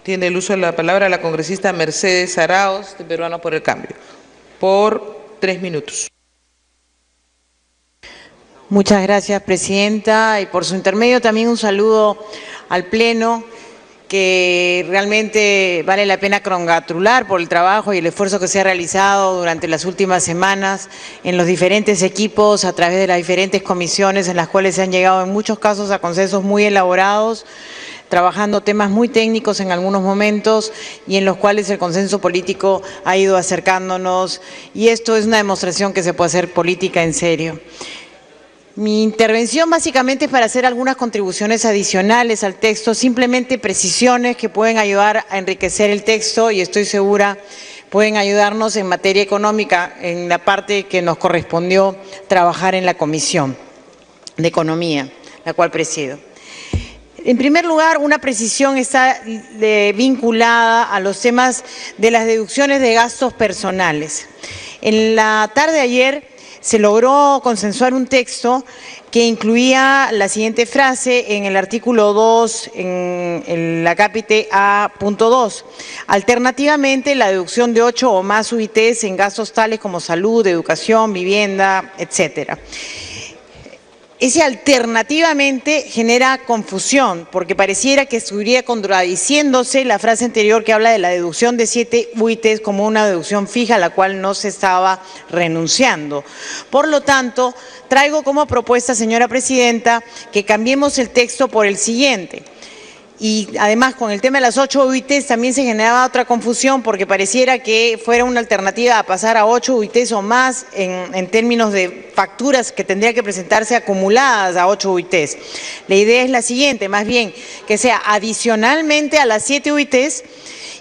Tiene el uso de la palabra la congresista Mercedes Arauz, de Peruanos por el Cambio, por 3 minutos. Muchas gracias, presidenta, y por su intermedio también un saludo al Pleno, que realmente vale la pena congratular por el trabajo y el esfuerzo que se ha realizado durante las últimas semanas en los diferentes equipos, a través de las diferentes comisiones en las cuales se han llegado en muchos casos a consensos muy elaborados, trabajando temas muy técnicos en algunos momentos y en los cuales el consenso político ha ido acercándonos, y esto es una demostración que se puede hacer política en serio. Mi intervención básicamente es para hacer algunas contribuciones adicionales al texto, simplemente precisiones que pueden ayudar a enriquecer el texto y estoy segura pueden ayudarnos en materia económica, en la parte que nos correspondió trabajar en la Comisión de Economía, la cual presido. En primer lugar, una precisión está vinculada a los temas de las deducciones de gastos personales. En la tarde de ayer se logró consensuar un texto que incluía la siguiente frase en el artículo 2, en la cápite A.2. Alternativamente, la deducción de 8 o más UITs en gastos tales como salud, educación, vivienda, etcétera. Ese alternativamente genera confusión, porque pareciera que estuviera contradiciéndose la frase anterior que habla de la deducción de 7 UITs como una deducción fija a la cual no se estaba renunciando. Por lo tanto, traigo como propuesta, señora presidenta, que cambiemos el texto por el siguiente. Y además con el tema de las 8 UITs también se generaba otra confusión porque pareciera que fuera una alternativa a pasar a 8 UITs o más en términos de facturas que tendría que presentarse acumuladas a 8 UITs. La idea es la siguiente, más bien que sea adicionalmente a las 7 UITs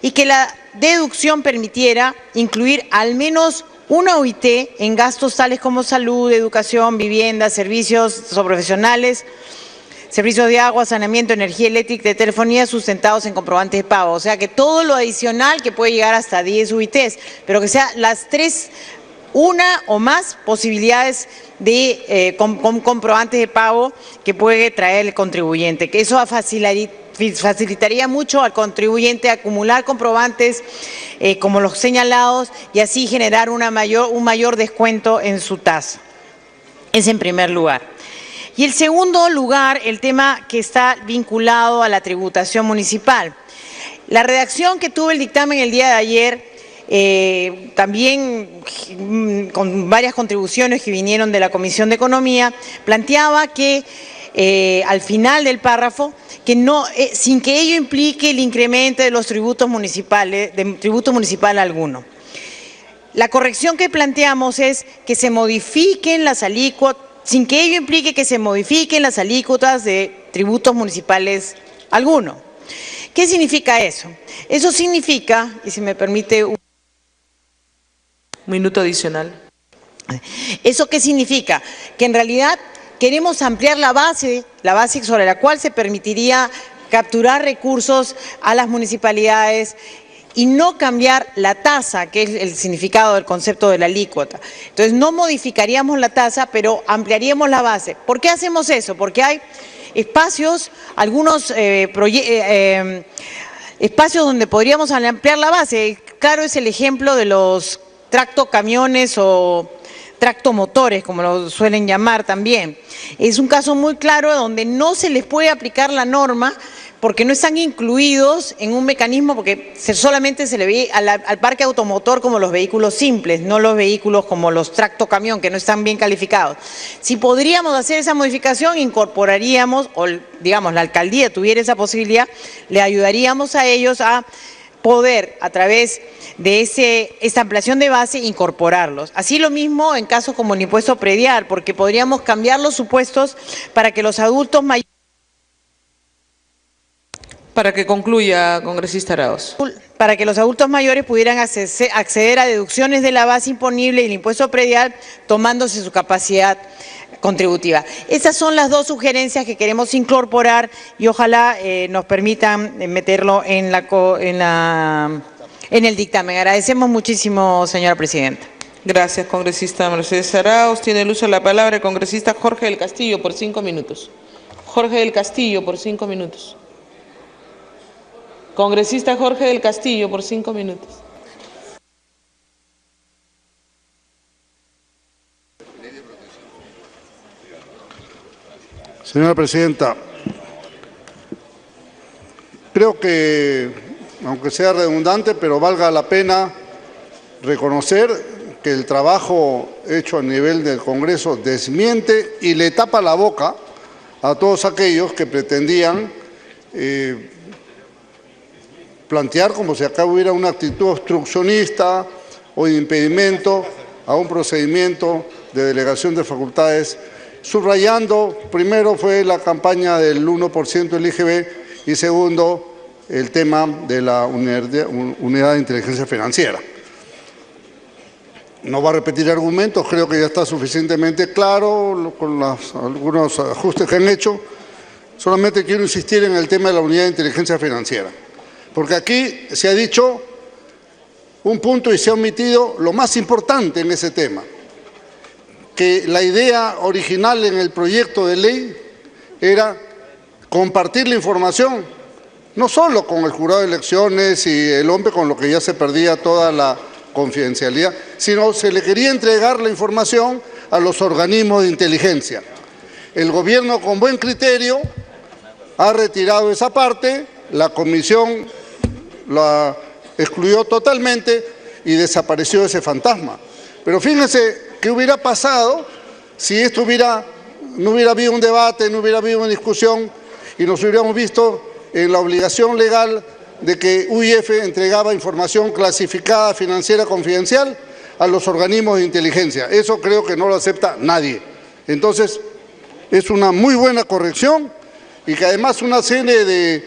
y que la deducción permitiera incluir al menos una UIT en gastos tales como salud, educación, vivienda, servicios profesionales, servicios de agua, saneamiento, energía eléctrica, de telefonía sustentados en comprobantes de pago. O sea, que todo lo adicional que puede llegar hasta 10 UITs, pero que sea las 3, una o más posibilidades de comprobantes de pago que puede traer el contribuyente, que eso facilitaría mucho al contribuyente acumular comprobantes como los señalados y así generar un mayor descuento en su tasa. Es en primer lugar. Y el segundo lugar, el tema que está vinculado a la tributación municipal. La redacción que tuvo el dictamen el día de ayer, también con varias contribuciones que vinieron de la Comisión de Economía, planteaba que al final del párrafo, que no, sin que ello implique el incremento de los tributos municipales, de tributo municipal alguno. La corrección que planteamos es que se modifiquen las alícuotas, sin que ello implique que se modifiquen las alícuotas de tributos municipales alguno. ¿Qué significa eso? Eso significa, y si me permite un minuto adicional. ¿Eso qué significa? Que en realidad queremos ampliar la base sobre la cual se permitiría capturar recursos a las municipalidades y no cambiar la tasa, que es el significado del concepto de la alícuota. Entonces, no modificaríamos la tasa, pero ampliaríamos la base. ¿Por qué hacemos eso? Porque hay espacios, algunos espacios donde podríamos ampliar la base. Claro, es el ejemplo de los tractocamiones o tractomotores, como lo suelen llamar también. Es un caso muy claro donde no se les puede aplicar la norma porque no están incluidos en un mecanismo, porque solamente se le ve al parque automotor como los vehículos simples, no los vehículos como los tractocamión, que no están bien calificados. Si podríamos hacer esa modificación, incorporaríamos, o digamos la alcaldía tuviera esa posibilidad, le ayudaríamos a ellos a poder, a través de esta ampliación de base, incorporarlos. Así lo mismo en casos como el impuesto predial, porque podríamos cambiar los supuestos para que los adultos mayores. Para que concluya, congresista Arauz. Para que los adultos mayores pudieran acceder a deducciones de la base imponible y el impuesto predial tomándose su capacidad contributiva. Esas son las dos sugerencias que queremos incorporar y ojalá nos permitan meterlo en el dictamen. Agradecemos muchísimo, señora presidenta. Gracias, congresista Mercedes Arauz. Tiene el uso de la palabra el congresista Jorge del Castillo por 5 minutos. Jorge del Castillo por 5 minutos. Congresista Jorge del Castillo, por 5 minutos. Señora Presidenta, creo que, aunque sea redundante, pero valga la pena reconocer que el trabajo hecho a nivel del Congreso desmiente y le tapa la boca a todos aquellos que pretendían plantear como si acá hubiera una actitud obstruccionista o de impedimento a un procedimiento de delegación de facultades, subrayando, primero fue la campaña del 1% del IGB y segundo, el tema de la unidad de inteligencia financiera. No va a repetir argumentos, creo que ya está suficientemente claro con algunos ajustes que han hecho. Solamente quiero insistir en el tema de la unidad de inteligencia financiera, porque aquí se ha dicho un punto y se ha omitido lo más importante en ese tema, que la idea original en el proyecto de ley era compartir la información, no solo con el jurado de elecciones y el hombre con lo que ya se perdía toda la confidencialidad, sino se le quería entregar la información a los organismos de inteligencia. El gobierno, con buen criterio, ha retirado esa parte, la comisión la excluyó totalmente y desapareció ese fantasma. Pero fíjense qué hubiera pasado si esto no hubiera habido un debate, no hubiera habido una discusión y nos hubiéramos visto en la obligación legal de que UIF entregaba información clasificada financiera confidencial a los organismos de inteligencia. Eso creo que no lo acepta nadie. Entonces, es una muy buena corrección y que además una serie de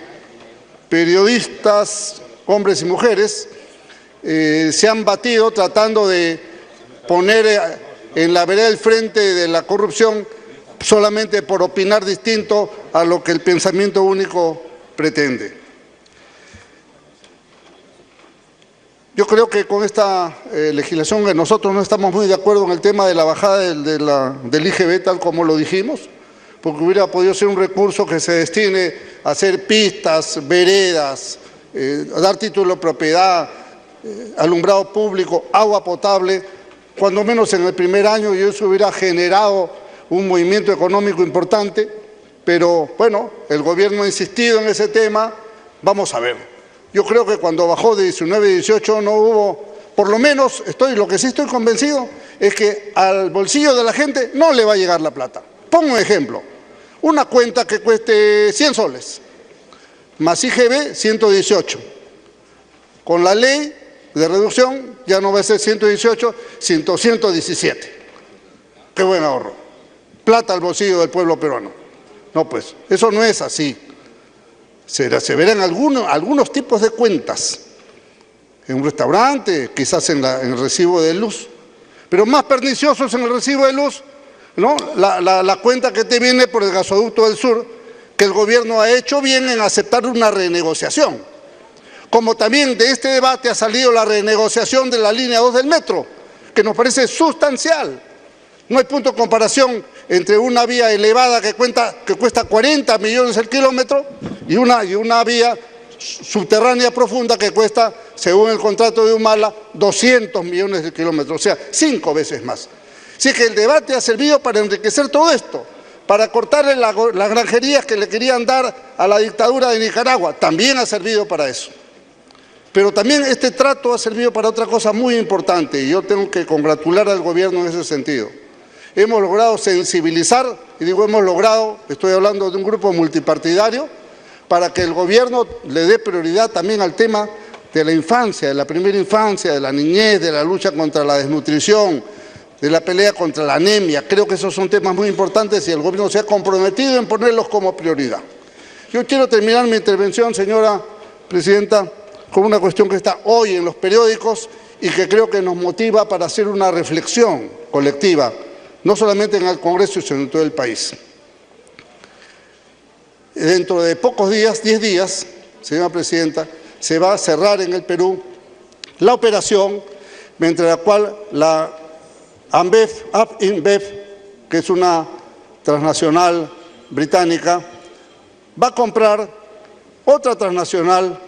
periodistas, hombres y mujeres, se han batido tratando de poner en la vereda del frente de la corrupción solamente por opinar distinto a lo que el pensamiento único pretende. Yo creo que con esta legislación que nosotros no estamos muy de acuerdo en el tema de la bajada del IGB, tal como lo dijimos, porque hubiera podido ser un recurso que se destine a hacer pistas, veredas, a dar título de propiedad, alumbrado público, agua potable, cuando menos en el primer año, y eso hubiera generado un movimiento económico importante, pero bueno, el gobierno ha insistido en ese tema, vamos a ver. Yo creo que cuando bajó de 19 a 18 no hubo, por lo menos, lo que sí estoy convencido es que al bolsillo de la gente no le va a llegar la plata. Pongo un ejemplo, una cuenta que cueste 100 soles, más IGB 118. Con la ley de reducción ya no va a ser 118, sino 117. Qué buen ahorro. Plata al bolsillo del pueblo peruano. No, pues, eso no es así. Se verán algunos tipos de cuentas, en un restaurante, quizás en el recibo de luz, pero más perniciosos en el recibo de luz, ¿no? La cuenta que te viene por el gasoducto del sur, que el gobierno ha hecho bien en aceptar una renegociación. Como también de este debate ha salido la renegociación de la línea 2 del metro, que nos parece sustancial. No hay punto de comparación entre una vía elevada que cuesta 40 millones el kilómetro y una vía subterránea profunda que cuesta, según el contrato de Humala, 200 millones de kilómetros, o sea, 5 veces más. Así que el debate ha servido para enriquecer todo esto, para cortarle las granjerías que le querían dar a la dictadura de Nicaragua, también ha servido para eso. Pero también este trato ha servido para otra cosa muy importante y yo tengo que congratular al gobierno en ese sentido. Hemos logrado sensibilizar, y digo hemos logrado, estoy hablando de un grupo multipartidario, para que el gobierno le dé prioridad también al tema de la infancia, de la primera infancia, de la niñez, de la lucha contra la desnutrición, de la pelea contra la anemia. Creo que esos son temas muy importantes y el gobierno se ha comprometido en ponerlos como prioridad. Yo quiero terminar mi intervención, señora Presidenta, con una cuestión que está hoy en los periódicos y que creo que nos motiva para hacer una reflexión colectiva, no solamente en el Congreso, sino en todo el país. Dentro de pocos días, 10 días, señora Presidenta, se va a cerrar en el Perú la operación mediante la cual la InBev, que es una transnacional británica, va a comprar otra transnacional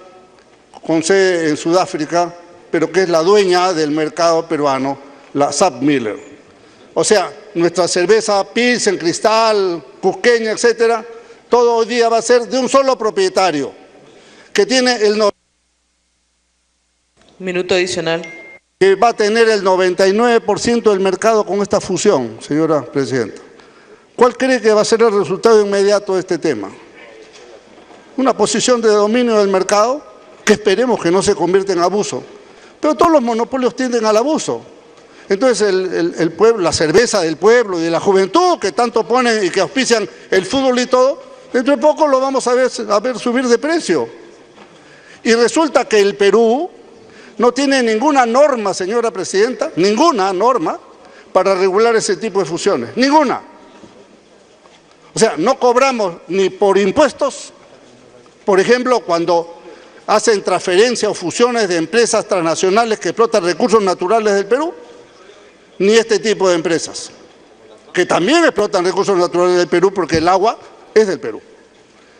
con sede en Sudáfrica, pero que es la dueña del mercado peruano, la SABMiller. O sea, nuestra cerveza Pilsen, Cristal, Cusqueña, etcétera, todo hoy día va a ser de un solo propietario, que tiene Minuto adicional. que va a tener el 99% del mercado con esta fusión, señora presidenta. ¿Cuál cree que va a ser el resultado inmediato de este tema? Una posición de dominio del mercado que esperemos que no se convierta en abuso. Pero todos los monopolios tienden al abuso. Entonces el pueblo, la cerveza del pueblo y de la juventud que tanto ponen y que auspician el fútbol y todo, dentro de poco lo vamos a ver subir de precio. Y resulta que el Perú no tiene ninguna norma, señora presidenta, ninguna norma para regular ese tipo de fusiones, ninguna. O sea, no cobramos ni por impuestos, por ejemplo, cuando hacen transferencias o fusiones de empresas transnacionales que explotan recursos naturales del Perú, ni este tipo de empresas, que también explotan recursos naturales del Perú porque el agua es del Perú.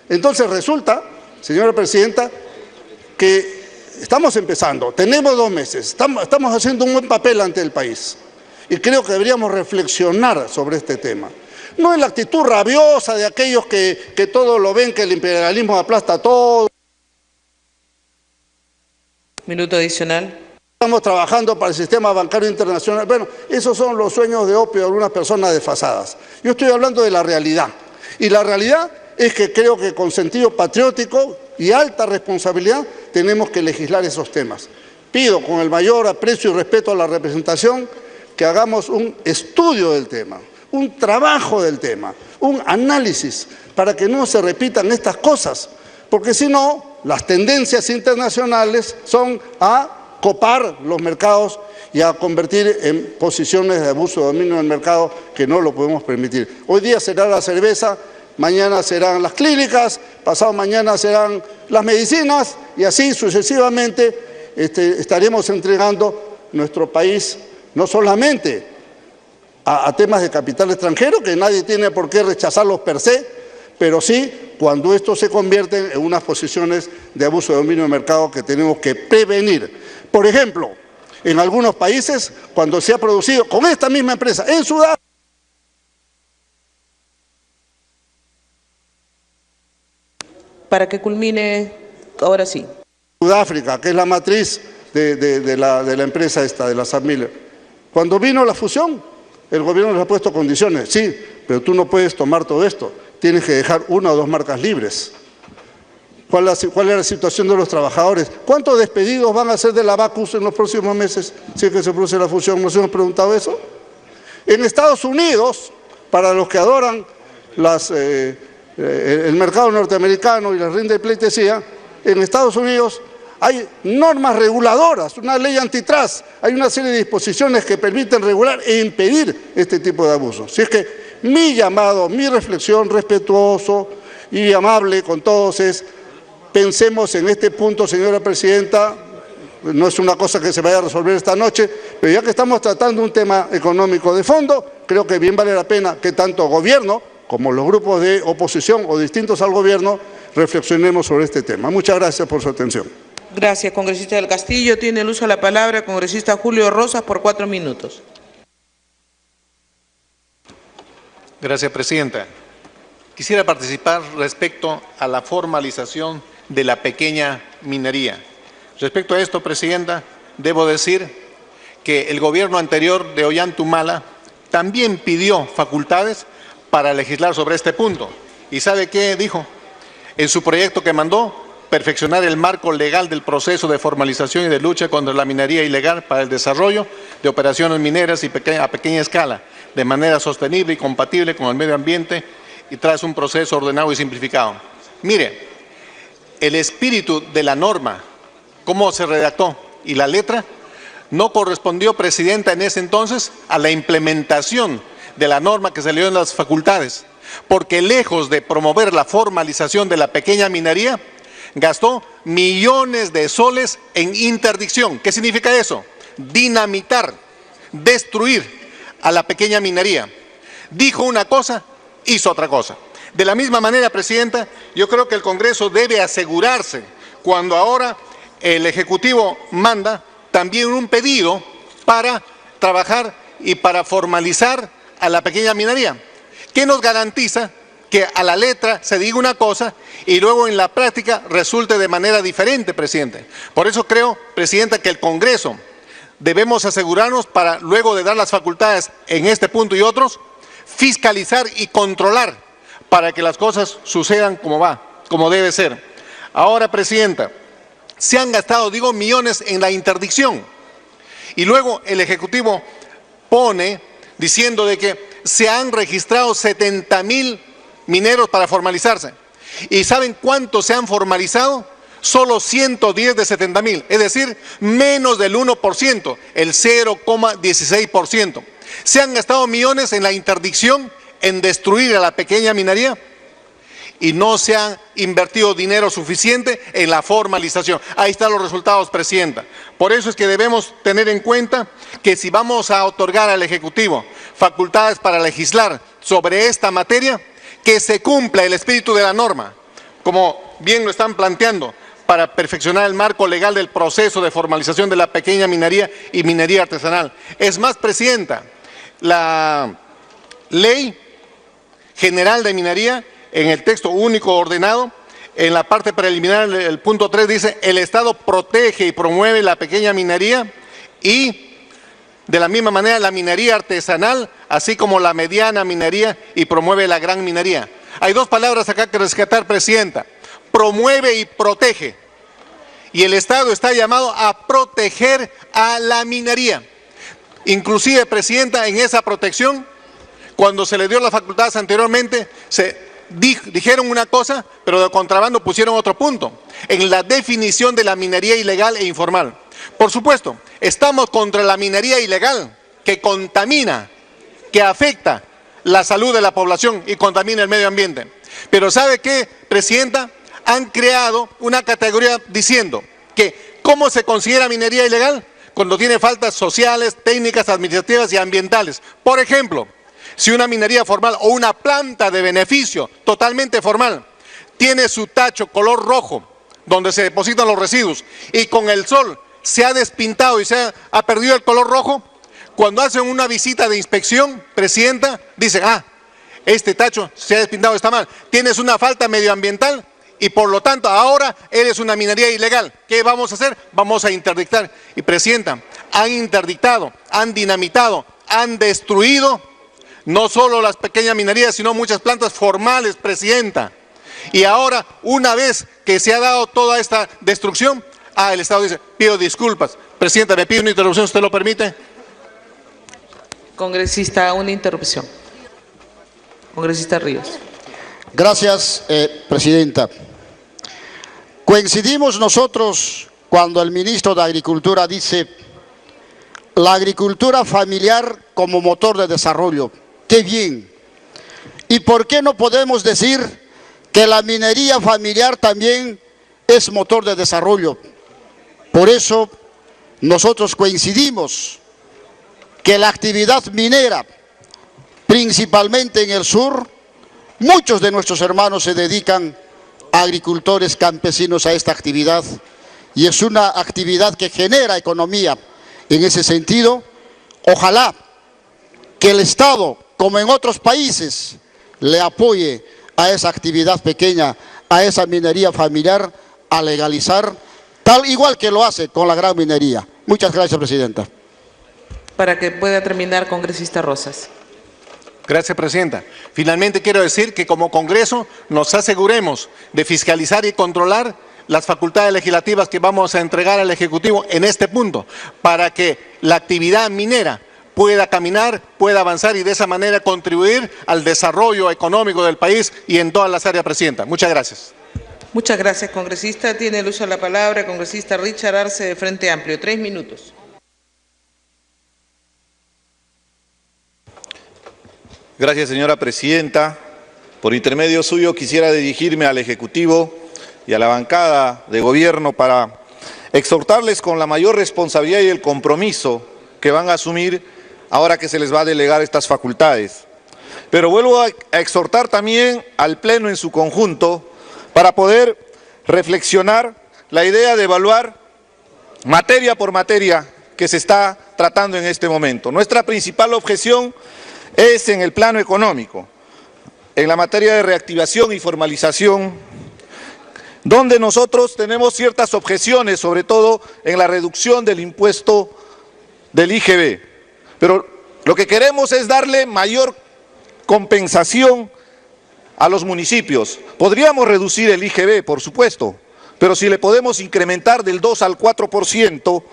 Entonces resulta, señora presidenta, que estamos empezando, tenemos 2 meses, estamos haciendo un buen papel ante el país y creo que deberíamos reflexionar sobre este tema. No en la actitud rabiosa de aquellos que todo lo ven, que el imperialismo aplasta todo. Minuto adicional. Estamos trabajando para el sistema bancario internacional. Bueno, esos son los sueños de opio de algunas personas desfasadas. Yo estoy hablando de la realidad. Y la realidad es que creo que con sentido patriótico y alta responsabilidad tenemos que legislar esos temas. Pido con el mayor aprecio y respeto a la representación que hagamos un estudio del tema, un trabajo del tema, un análisis para que no se repitan estas cosas, porque si no, las tendencias internacionales son a copar los mercados y a convertir en posiciones de abuso de dominio del mercado que no lo podemos permitir. Hoy día será la cerveza, mañana serán las clínicas, pasado mañana serán las medicinas y así sucesivamente estaremos entregando nuestro país no solamente a temas de capital extranjero, que nadie tiene por qué rechazarlos per se, pero sí cuando estos se convierten en unas posiciones de abuso de dominio del mercado que tenemos que prevenir. Por ejemplo, en algunos países, cuando se ha producido con esta misma empresa, en Sudáfrica, Para que culmine, ahora sí. Sudáfrica, que es la matriz de la empresa esta, de la SABMiller. Cuando vino la fusión, el gobierno les ha puesto condiciones. Sí, pero tú no puedes tomar todo esto. Tienes que dejar 1 o 2 marcas libres. ¿Cuál es la situación de los trabajadores? ¿Cuántos despedidos van a hacer de la Bacus en los próximos meses si es que se produce la fusión? ¿Nos hemos preguntado eso? En Estados Unidos, para los que adoran el mercado norteamericano y les rinde pleitesía, en Estados Unidos hay normas reguladoras, una ley antitrust, hay una serie de disposiciones que permiten regular e impedir este tipo de abusos. Si es que mi llamado, mi reflexión respetuoso y amable con todos es: pensemos en este punto, señora presidenta, no es una cosa que se vaya a resolver esta noche, pero ya que estamos tratando un tema económico de fondo, creo que bien vale la pena que tanto gobierno como los grupos de oposición o distintos al gobierno reflexionemos sobre este tema. Muchas gracias por su atención. Gracias, congresista del Castillo. Tiene el uso de la palabra el congresista Julio Rosas por 4 minutos. Gracias, presidenta. Quisiera participar respecto a la formalización de la pequeña minería. Respecto a esto, presidenta, debo decir que el gobierno anterior de Ollanta también pidió facultades para legislar sobre este punto. ¿Y sabe qué dijo? En su proyecto que mandó, perfeccionar el marco legal del proceso de formalización y de lucha contra la minería ilegal para el desarrollo de operaciones mineras a pequeña escala, de manera sostenible y compatible con el medio ambiente y tras un proceso ordenado y simplificado. Mire, el espíritu de la norma, cómo se redactó y la letra, no correspondió, presidenta, en ese entonces a la implementación de la norma que se le dio en las facultades, porque lejos de promover la formalización de la pequeña minería, gastó millones de soles en interdicción. ¿Qué significa eso? Dinamitar, destruir a la pequeña minería. Dijo una cosa, hizo otra cosa. De la misma manera, presidenta, yo creo que el Congreso debe asegurarse, cuando ahora el Ejecutivo manda también un pedido para trabajar y para formalizar a la pequeña minería. ¿Qué nos garantiza que a la letra se diga una cosa y luego en la práctica resulte de manera diferente, presidente? Por eso creo, presidenta, que el Congreso debemos asegurarnos para, luego de dar las facultades en este punto y otros, fiscalizar y controlar para que las cosas sucedan como debe ser. Ahora, presidenta, se han gastado, digo, millones en la interdicción y luego el Ejecutivo pone diciendo de que se han registrado 70,000 mineros para formalizarse. ¿Y saben cuántos se han formalizado? Solo 110 de 70,000, es decir, menos del 1%, el 0,16%. Se han gastado millones en la interdicción, en destruir a la pequeña minería y no se ha invertido dinero suficiente en la formalización. Ahí están los resultados, presidenta. Por eso es que debemos tener en cuenta que si vamos a otorgar al Ejecutivo facultades para legislar sobre esta materia, que se cumpla el espíritu de la norma, como bien lo están planteando, para perfeccionar el marco legal del proceso de formalización de la pequeña minería y minería artesanal. Es más, presidenta, la Ley General de Minería, en el texto único ordenado, en la parte preliminar, el punto 3 dice: el Estado protege y promueve la pequeña minería y, de la misma manera, la minería artesanal, así como la mediana minería, y promueve la gran minería. Hay dos palabras acá que rescatar, presidenta: promueve y protege. Y el Estado está llamado a proteger a la minería. Inclusive, presidenta, en esa protección, cuando se le dio las facultades anteriormente, dijeron una cosa, pero de contrabando pusieron otro punto, en la definición de la minería ilegal e informal. Por supuesto, estamos contra la minería ilegal, que contamina, que afecta la salud de la población y contamina el medio ambiente. Pero ¿sabe qué, presidenta? Han creado una categoría diciendo que ¿cómo se considera minería ilegal? Cuando tiene faltas sociales, técnicas, administrativas y ambientales. Por ejemplo, si una minería formal o una planta de beneficio totalmente formal tiene su tacho color rojo, donde se depositan los residuos, y con el sol se ha despintado y ha perdido el color rojo, cuando hacen una visita de inspección, presidenta, dicen: este tacho se ha despintado, está mal, tienes una falta medioambiental y por lo tanto ahora eres una minería ilegal. ¿Qué vamos a hacer? Vamos a interdictar. Y, presidenta, han interdictado, han dinamitado, han destruido no solo las pequeñas minerías, sino muchas plantas formales, presidenta. Y ahora, una vez que se ha dado toda esta destrucción, el Estado dice: pido disculpas. Presidenta, me pide una interrupción, ¿usted lo permite? Congresista, una interrupción. Congresista Ríos. Gracias, presidenta. Coincidimos nosotros cuando el ministro de Agricultura dice: la agricultura familiar como motor de desarrollo. ¡Qué bien! ¿Y por qué no podemos decir que la minería familiar también es motor de desarrollo? Por eso nosotros coincidimos que la actividad minera, principalmente en el sur, muchos de nuestros hermanos se dedican a agricultores campesinos a esta actividad y es una actividad que genera economía. En ese sentido, ojalá que el Estado, como en otros países, le apoye a esa actividad pequeña, a esa minería familiar, a legalizar, tal igual que lo hace con la gran minería. Muchas gracias, presidenta. Para que pueda terminar, congresista Rosas. Gracias, presidenta. Finalmente quiero decir que como Congreso nos aseguremos de fiscalizar y controlar las facultades legislativas que vamos a entregar al Ejecutivo en este punto, para que la actividad minera pueda caminar, pueda avanzar y de esa manera contribuir al desarrollo económico del país y en todas las áreas, presidenta. Muchas gracias. Muchas gracias, congresista. Tiene el uso de la palabra el congresista Richard Arce, de Frente Amplio. 3 minutos. Gracias, señora presidenta. Por intermedio suyo quisiera dirigirme al Ejecutivo y a la bancada de gobierno para exhortarles con la mayor responsabilidad y el compromiso que van a asumir ahora que se les va a delegar estas facultades. Pero vuelvo a exhortar también al Pleno en su conjunto para poder reflexionar la idea de evaluar materia por materia que se está tratando en este momento. Nuestra principal objeción es en el plano económico, en la materia de reactivación y formalización, donde nosotros tenemos ciertas objeciones, sobre todo en la reducción del impuesto del IGB. Pero lo que queremos es darle mayor compensación a los municipios. Podríamos reducir el IGB, por supuesto, pero si le podemos incrementar del 2 al 4%,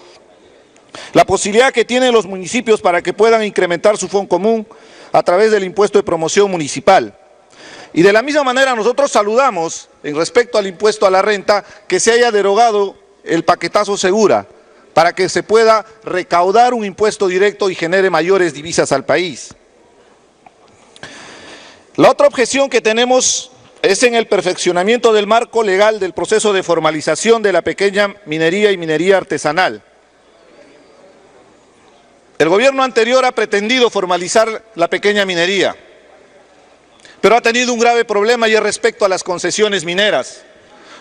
la posibilidad que tienen los municipios para que puedan incrementar su fondo común a través del impuesto de promoción municipal. Y de la misma manera nosotros saludamos, en respecto al impuesto a la renta, que se haya derogado el paquetazo Segura, para que se pueda recaudar un impuesto directo y genere mayores divisas al país. La otra objeción que tenemos es en el perfeccionamiento del marco legal del proceso de formalización de la pequeña minería y minería artesanal. El gobierno anterior ha pretendido formalizar la pequeña minería, pero ha tenido un grave problema y es respecto a las concesiones mineras.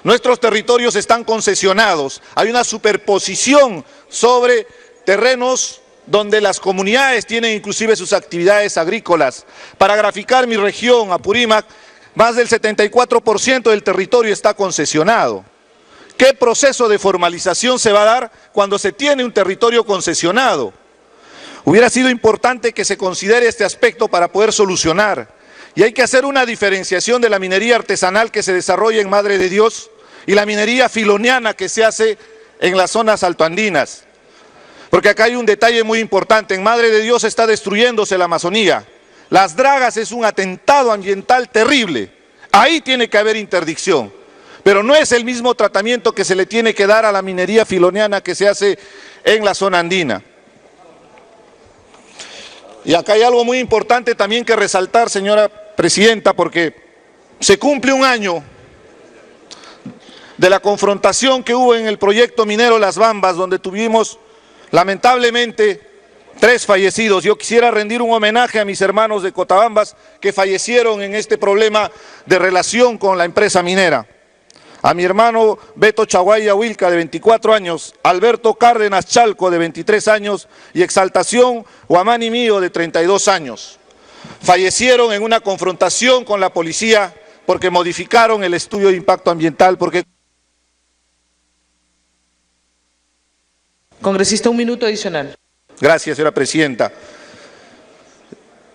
Nuestros territorios están concesionados, hay una superposición sobre terrenos donde las comunidades tienen inclusive sus actividades agrícolas. Para graficar mi región, Apurímac, más del 74% del territorio está concesionado. ¿Qué proceso de formalización se va a dar cuando se tiene un territorio concesionado? Hubiera sido importante que se considere este aspecto para poder solucionar. Y hay que hacer una diferenciación de la minería artesanal que se desarrolla en Madre de Dios y la minería filoniana que se hace en las zonas altoandinas. Porque acá hay un detalle muy importante, en Madre de Dios está destruyéndose la Amazonía. Las dragas es un atentado ambiental terrible, ahí tiene que haber interdicción. Pero no es el mismo tratamiento que se le tiene que dar a la minería filoniana que se hace en la zona andina. Y acá hay algo muy importante también que resaltar, señora Presidenta, porque se cumple un año de la confrontación que hubo en el proyecto minero Las Bambas, donde tuvimos lamentablemente 3 fallecidos. Yo quisiera rendir un homenaje a mis hermanos de Cotabambas que fallecieron en este problema de relación con la empresa minera. A mi hermano Beto Chaguaya Huilca, de 24 años, Alberto Cárdenas Chalco, de 23 años, y Exaltación Huamani Mío, de 32 años. Fallecieron en una confrontación con la policía porque modificaron el estudio de impacto ambiental, porque... Congresista, un minuto adicional. Gracias, señora Presidenta.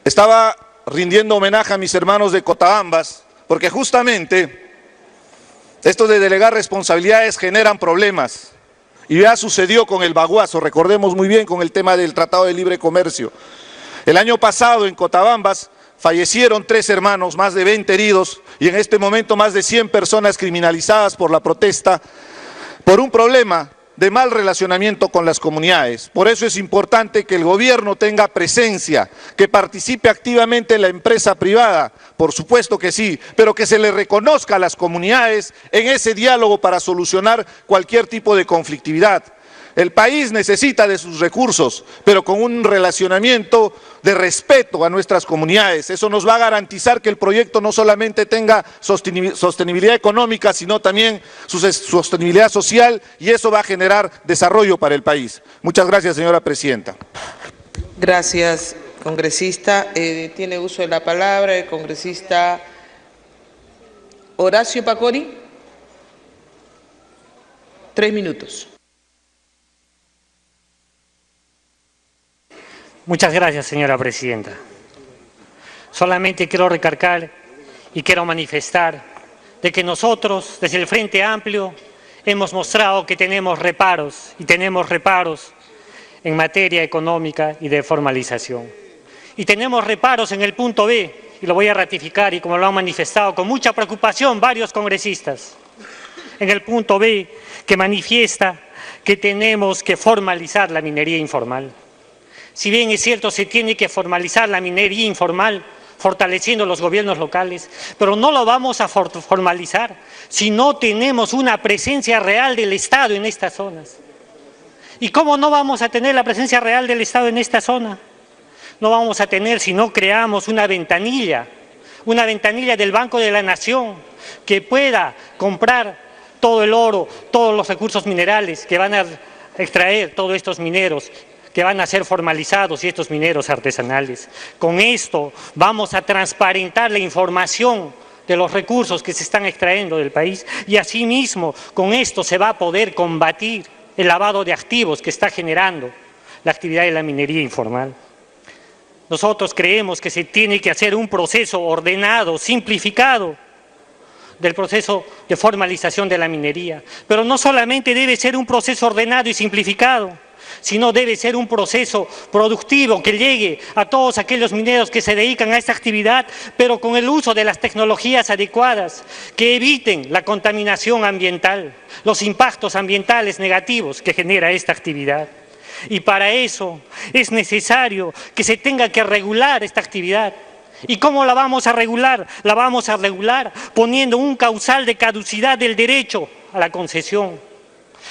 Estaba rindiendo homenaje a mis hermanos de Cotabambas, porque justamente esto de delegar responsabilidades generan problemas. Y ya sucedió con el Baguazo, recordemos muy bien con el tema del Tratado de Libre Comercio. El año pasado en Cotabambas fallecieron 3 hermanos, más de 20 heridos y en este momento más de 100 personas criminalizadas por la protesta por un problema de mal relacionamiento con las comunidades. Por eso es importante que el gobierno tenga presencia, que participe activamente la empresa privada, por supuesto que sí, pero que se le reconozca a las comunidades en ese diálogo para solucionar cualquier tipo de conflictividad. El país necesita de sus recursos, pero con un relacionamiento de respeto a nuestras comunidades. Eso nos va a garantizar que el proyecto no solamente tenga sostenibilidad económica, sino también su sostenibilidad social, y eso va a generar desarrollo para el país. Muchas gracias, señora Presidenta. Gracias, congresista. Tiene uso de la palabra el congresista Horacio Pacori. 3 minutos. Muchas gracias, señora Presidenta. Solamente quiero recalcar y quiero manifestar de que nosotros, desde el Frente Amplio, hemos mostrado que tenemos reparos en materia económica y de formalización. Y tenemos reparos en el punto B, y lo voy a ratificar, y como lo han manifestado con mucha preocupación varios congresistas, en el punto B que manifiesta que tenemos que formalizar la minería informal. Si bien es cierto, se tiene que formalizar la minería informal, fortaleciendo los gobiernos locales, pero no lo vamos a formalizar si no tenemos una presencia real del Estado en estas zonas. ¿Y cómo no vamos a tener la presencia real del Estado en esta zona? No vamos a tener si no creamos una ventanilla del Banco de la Nación que pueda comprar todo el oro, todos los recursos minerales que van a extraer todos estos mineros que van a ser formalizados y estos mineros artesanales. Con esto vamos a transparentar la información de los recursos que se están extrayendo del país y asimismo con esto se va a poder combatir el lavado de activos que está generando la actividad de la minería informal. Nosotros creemos que se tiene que hacer un proceso ordenado, simplificado del proceso de formalización de la minería. Pero no solamente debe ser un proceso ordenado y simplificado, sino debe ser un proceso productivo que llegue a todos aquellos mineros que se dedican a esta actividad, pero con el uso de las tecnologías adecuadas, que eviten la contaminación ambiental, los impactos ambientales negativos que genera esta actividad. Y para eso es necesario que se tenga que regular esta actividad. ¿Y cómo la vamos a regular? La vamos a regular poniendo un causal de caducidad del derecho a la concesión.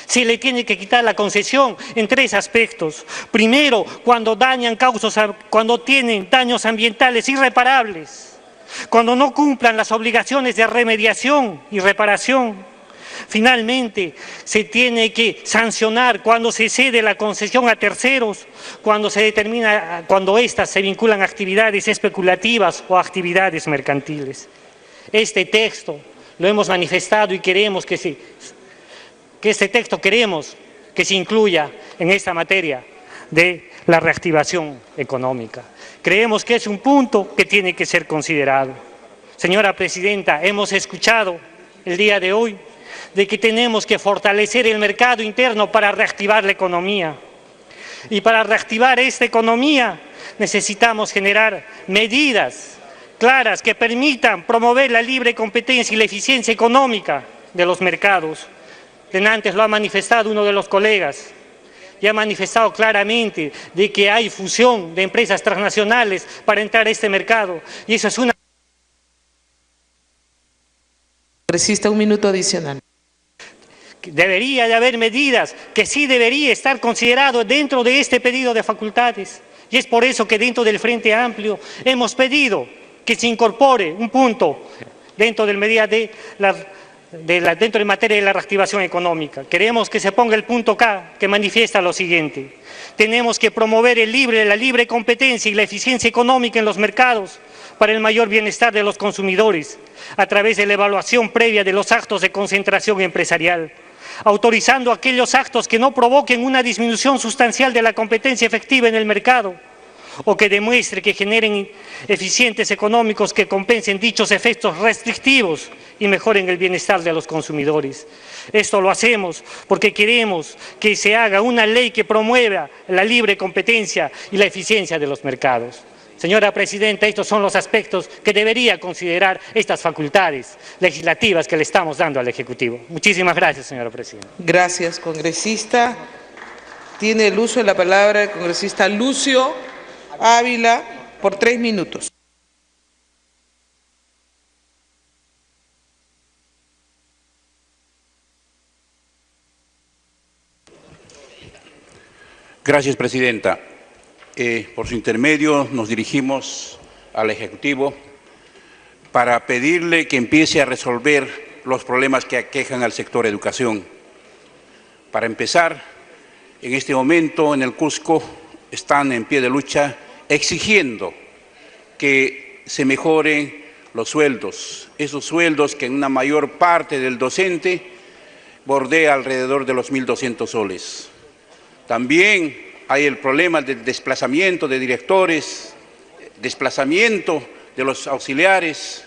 Se le tiene que quitar la concesión en 3 aspectos. Primero, cuando tienen daños ambientales irreparables, cuando no cumplan las obligaciones de remediación y reparación. Finalmente, se tiene que sancionar cuando se cede la concesión a terceros, cuando éstas se vinculan a actividades especulativas o actividades mercantiles. Este texto lo hemos manifestado y queremos que este texto se incluya en esta materia de la reactivación económica. Creemos que es un punto que tiene que ser considerado. Señora Presidenta, hemos escuchado el día de hoy de que tenemos que fortalecer el mercado interno para reactivar la economía. Y para reactivar esta economía necesitamos generar medidas claras que permitan promover la libre competencia y la eficiencia económica de los mercados. Antes lo ha manifestado uno de los colegas y ha manifestado claramente de que hay fusión de empresas transnacionales para entrar a este mercado y eso es una... Congresista, un minuto adicional. Debería de haber medidas que sí debería estar considerado dentro de este pedido de facultades. Y es por eso que dentro del Frente Amplio hemos pedido que se incorpore un punto dentro del medida dentro de materia de la reactivación económica. Queremos que se ponga el punto K, que manifiesta lo siguiente. Tenemos que promover la libre competencia y la eficiencia económica en los mercados para el mayor bienestar de los consumidores, a través de la evaluación previa de los actos de concentración empresarial, autorizando aquellos actos que no provoquen una disminución sustancial de la competencia efectiva en el mercado o que demuestre que generen eficientes económicos que compensen dichos efectos restrictivos y mejoren el bienestar de los consumidores. Esto lo hacemos porque queremos que se haga una ley que promueva la libre competencia y la eficiencia de los mercados. Señora Presidenta, estos son los aspectos que debería considerar estas facultades legislativas que le estamos dando al Ejecutivo. Muchísimas gracias, señora Presidenta. Gracias, congresista. Tiene el uso de la palabra el congresista Lucio Ávila por 3 minutos. Gracias, Presidenta. Por su intermedio nos dirigimos al Ejecutivo para pedirle que empiece a resolver los problemas que aquejan al sector educación. Para empezar, en este momento en el Cusco están en pie de lucha exigiendo que se mejoren los sueldos, esos sueldos que en una mayor parte del docente bordea alrededor de los 1.200 soles. También hay el problema del desplazamiento de directores, desplazamiento de los auxiliares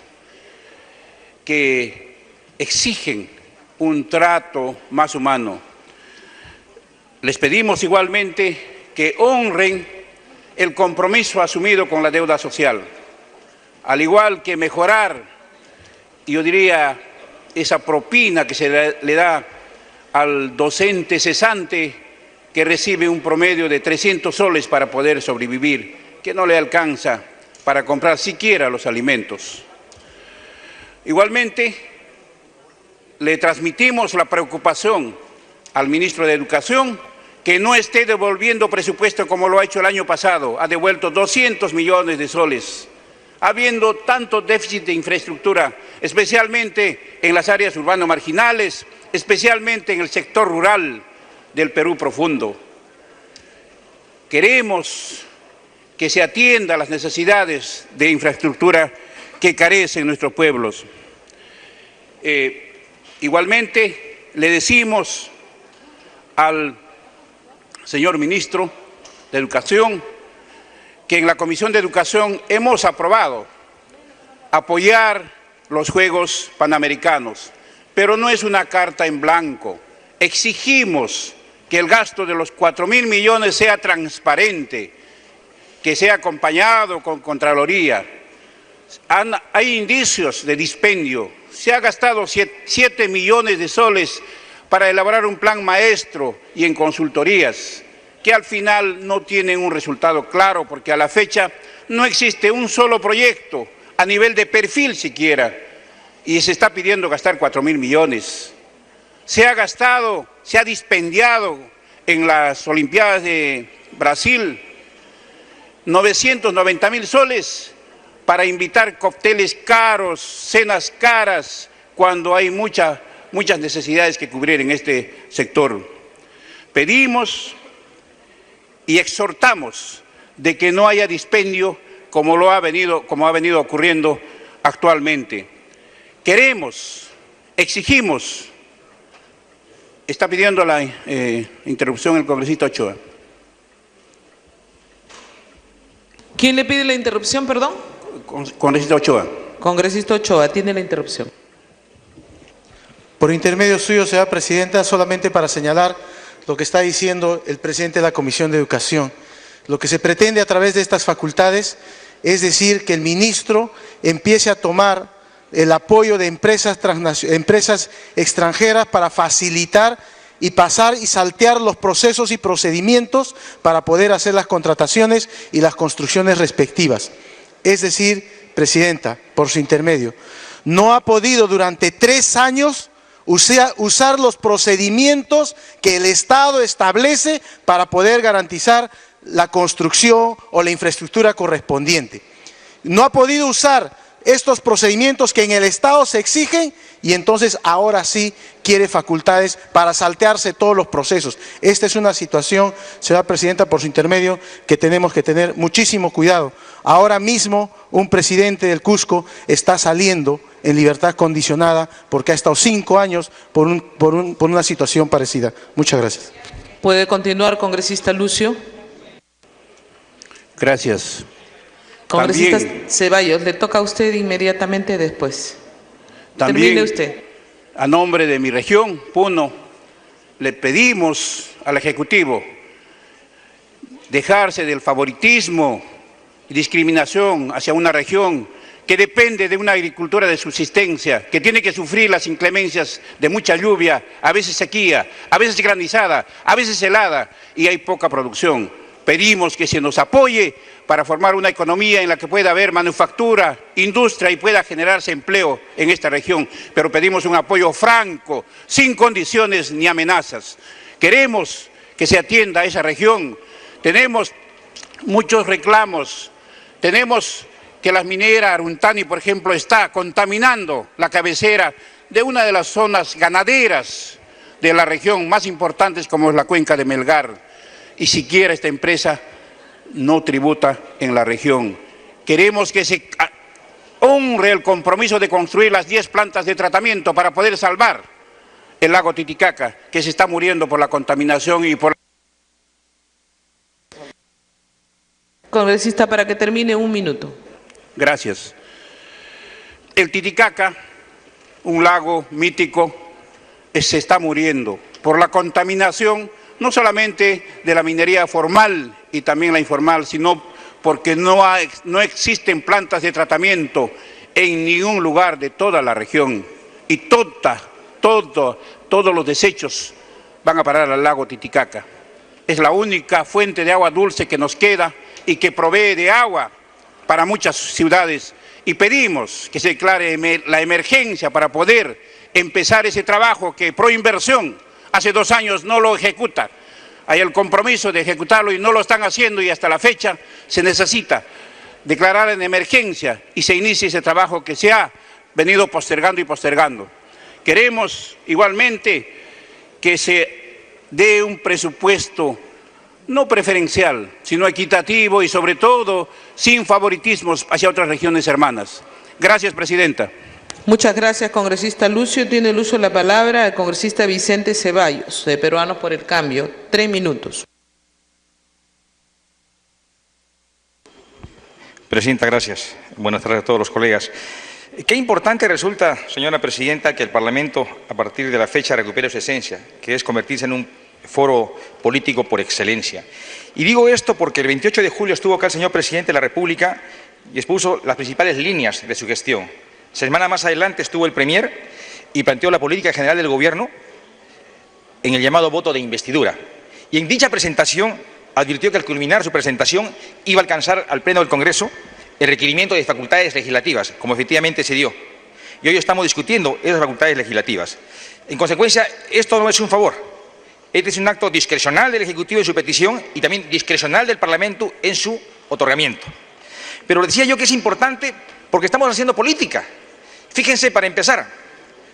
que exigen un trato más humano. Les pedimos igualmente que honren el compromiso asumido con la deuda social, al igual que mejorar, yo diría, esa propina que se le da al docente cesante que recibe un promedio de 300 soles para poder sobrevivir, que no le alcanza para comprar siquiera los alimentos. Igualmente, le transmitimos la preocupación al ministro de Educación que no esté devolviendo presupuesto como lo ha hecho el año pasado, ha devuelto 200 millones de soles, habiendo tanto déficit de infraestructura, especialmente en las áreas urbanas marginales, especialmente en el sector rural, del Perú profundo. Queremos que se atienda a las necesidades de infraestructura que carecen nuestros pueblos. Igualmente, le decimos al señor ministro de Educación que en la Comisión de Educación hemos aprobado apoyar los Juegos Panamericanos, pero no es una carta en blanco. Exigimos que el gasto de los 4.000 millones sea transparente, que sea acompañado con Contraloría. Hay indicios de dispendio. Se ha gastado 7 millones de soles para elaborar un plan maestro y en consultorías, que al final no tienen un resultado claro, porque a la fecha no existe un solo proyecto a nivel de perfil siquiera, y se está pidiendo gastar 4.000 millones. Se ha gastado, se ha dispendiado en las Olimpiadas de Brasil 990.000 soles para invitar cócteles caros, cenas caras, cuando hay muchas necesidades que cubrir en este sector. Pedimos y exhortamos de que no haya dispendio como ha venido ocurriendo actualmente. Queremos, exigimos. Está pidiendo la interrupción el congresista Ochoa. ¿Quién le pide la interrupción, perdón? Congresista Ochoa. Congresista Ochoa, tiene la interrupción. Por intermedio suyo, señora presidenta, solamente para señalar lo que está diciendo el presidente de la Comisión de Educación. Lo que se pretende a través de estas facultades es decir que el ministro empiece a tomar el apoyo de empresas extranjeras para facilitar y pasar y saltear los procesos y procedimientos para poder hacer las contrataciones y las construcciones respectivas. Es decir, presidenta, por su intermedio, no ha podido durante 3 años usar los procedimientos que el Estado establece para poder garantizar la construcción o la infraestructura correspondiente. No ha podido usar estos procedimientos que en el Estado se exigen y entonces ahora sí quiere facultades para saltearse todos los procesos. Esta es una situación, señora presidenta, por su intermedio, que tenemos que tener muchísimo cuidado. Ahora mismo un presidente del Cusco está saliendo en libertad condicionada porque ha estado 5 años por una situación parecida. Muchas gracias. ¿Puede continuar, congresista Lucio? Gracias. Congresista También, Ceballos, le toca a usted inmediatamente después. Termine usted. A nombre de mi región, Puno, le pedimos al Ejecutivo dejarse del favoritismo y discriminación hacia una región que depende de una agricultura de subsistencia, que tiene que sufrir las inclemencias de mucha lluvia, a veces sequía, a veces granizada, a veces helada, y hay poca producción. Pedimos que se nos apoye para formar una economía en la que pueda haber manufactura, industria y pueda generarse empleo en esta región. Pero pedimos un apoyo franco, sin condiciones ni amenazas. Queremos que se atienda a esa región. Tenemos muchos reclamos. Tenemos que la minera Aruntani, por ejemplo, está contaminando la cabecera de una de las zonas ganaderas de la región más importantes como es la cuenca de Melgar. Y siquiera esta empresa no tributa en la región. Queremos que se honre el compromiso de construir las 10 plantas de tratamiento para poder salvar el lago Titicaca, que se está muriendo por la contaminación y por... Congresista, para que termine, 1 minuto. Gracias. El Titicaca, un lago mítico, se está muriendo por la contaminación, no solamente de la minería formal y también la informal, sino porque no existen plantas de tratamiento en ningún lugar de toda la región. Y todos los desechos van a parar al lago Titicaca. Es la única fuente de agua dulce que nos queda y que provee de agua para muchas ciudades. Y pedimos que se declare la emergencia para poder empezar ese trabajo que Proinversión hace 2 años no lo ejecuta. Hay el compromiso de ejecutarlo y no lo están haciendo, y hasta la fecha se necesita declarar en emergencia y se inicie ese trabajo que se ha venido postergando y postergando. Queremos igualmente que se dé un presupuesto no preferencial, sino equitativo y sobre todo sin favoritismos hacia otras regiones hermanas. Gracias, presidenta. Muchas gracias, congresista Lucio. Tiene el uso de la palabra el congresista Vicente Ceballos, de Peruanos por el Cambio. 3 minutos. Presidenta, gracias. Buenas tardes a todos los colegas. Qué importante resulta, señora presidenta, que el Parlamento, a partir de la fecha, recupere su esencia, que es convertirse en un foro político por excelencia. Y digo esto porque el 28 de julio estuvo acá el señor presidente de la República y expuso las principales líneas de su gestión. Semana más adelante estuvo el Premier y planteó la política general del Gobierno en el llamado voto de investidura. Y en dicha presentación advirtió que al culminar su presentación iba a alcanzar al Pleno del Congreso el requerimiento de facultades legislativas, como efectivamente se dio. Y hoy estamos discutiendo esas facultades legislativas. En consecuencia, esto no es un favor. Este es un acto discrecional del Ejecutivo en su petición y también discrecional del Parlamento en su otorgamiento. Pero decía yo que es importante porque estamos haciendo política. Fíjense, para empezar,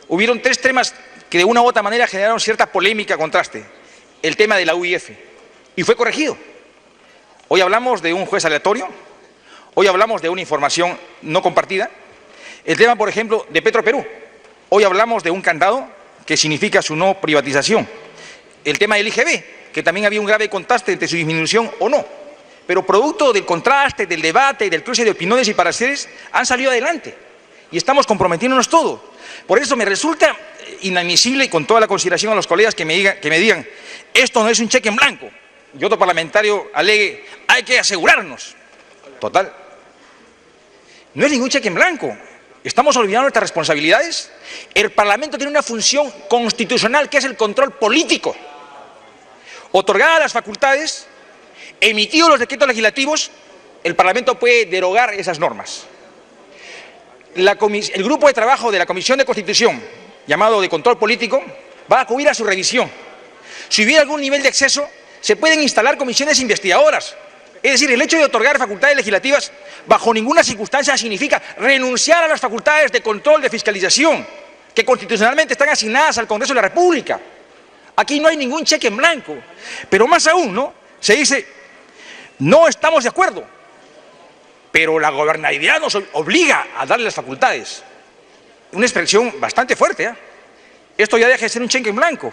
hubieron 3 temas que de una u otra manera generaron cierta polémica, contraste. El tema de la UIF, y fue corregido. Hoy hablamos de un juez aleatorio, hoy hablamos de una información no compartida. El tema, por ejemplo, de Petroperú, hoy hablamos de un candado que significa su no privatización. El tema del IGB, que también había un grave contraste entre su disminución o no. Pero producto del contraste, del debate y del cruce de opiniones y pareceres, han salido adelante. Y estamos comprometiéndonos todos. Por eso me resulta inadmisible, y con toda la consideración a los colegas que me digan, esto no es un cheque en blanco. Y otro parlamentario alegue, hay que asegurarnos. Total. No es ningún cheque en blanco. ¿Estamos olvidando nuestras responsabilidades? El Parlamento tiene una función constitucional que es el control político. Otorgadas las facultades, emitidos los decretos legislativos, el Parlamento puede derogar esas normas. El grupo de trabajo de la Comisión de Constitución, llamado de control político, va a acudir a su revisión. Si hubiera algún nivel de exceso, se pueden instalar comisiones investigadoras. Es decir, el hecho de otorgar facultades legislativas bajo ninguna circunstancia significa renunciar a las facultades de control, de fiscalización, que constitucionalmente están asignadas al Congreso de la República. Aquí no hay ningún cheque en blanco. Pero más aún, ¿no? Se dice, no estamos de acuerdo, pero la gobernabilidad nos obliga a darle las facultades. Una expresión bastante fuerte, ¿eh? Esto ya deja de ser un cheque en blanco.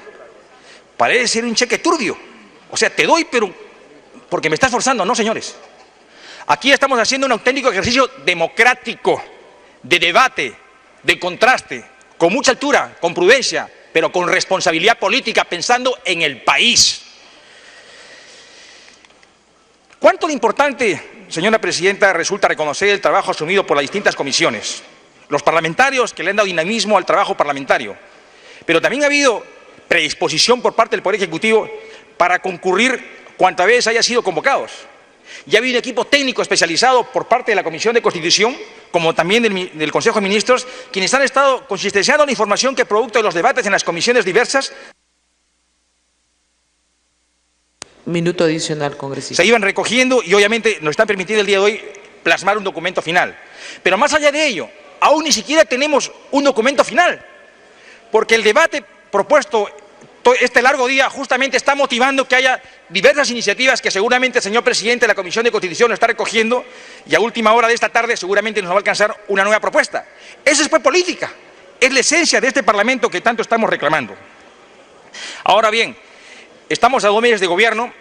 Parece ser un cheque turbio. O sea, te doy, pero porque me estás forzando. No, señores. Aquí estamos haciendo un auténtico ejercicio democrático, de debate, de contraste, con mucha altura, con prudencia, pero con responsabilidad política, pensando en el país. ¿Cuánto de importante, señora presidenta, resulta reconocer el trabajo asumido por las distintas comisiones? Los parlamentarios que le han dado dinamismo al trabajo parlamentario. Pero también ha habido predisposición por parte del Poder Ejecutivo para concurrir cuantas veces haya sido convocados. Ya ha habido un equipo técnico especializado por parte de la Comisión de Constitución, como también del Consejo de Ministros, quienes han estado consistenciando la información que producto de los debates en las comisiones diversas Minuto adicional, congresista. se iban recogiendo y obviamente nos están permitiendo el día de hoy plasmar un documento final. Pero más allá de ello, aún ni siquiera tenemos un documento final, porque el debate propuesto este largo día justamente está motivando que haya diversas iniciativas que seguramente el señor presidente de la Comisión de Constitución lo está recogiendo y a última hora de esta tarde seguramente nos va a alcanzar una nueva propuesta. Esa es pues política, es la esencia de este Parlamento que tanto estamos reclamando. Ahora bien, estamos a 2 meses de gobierno,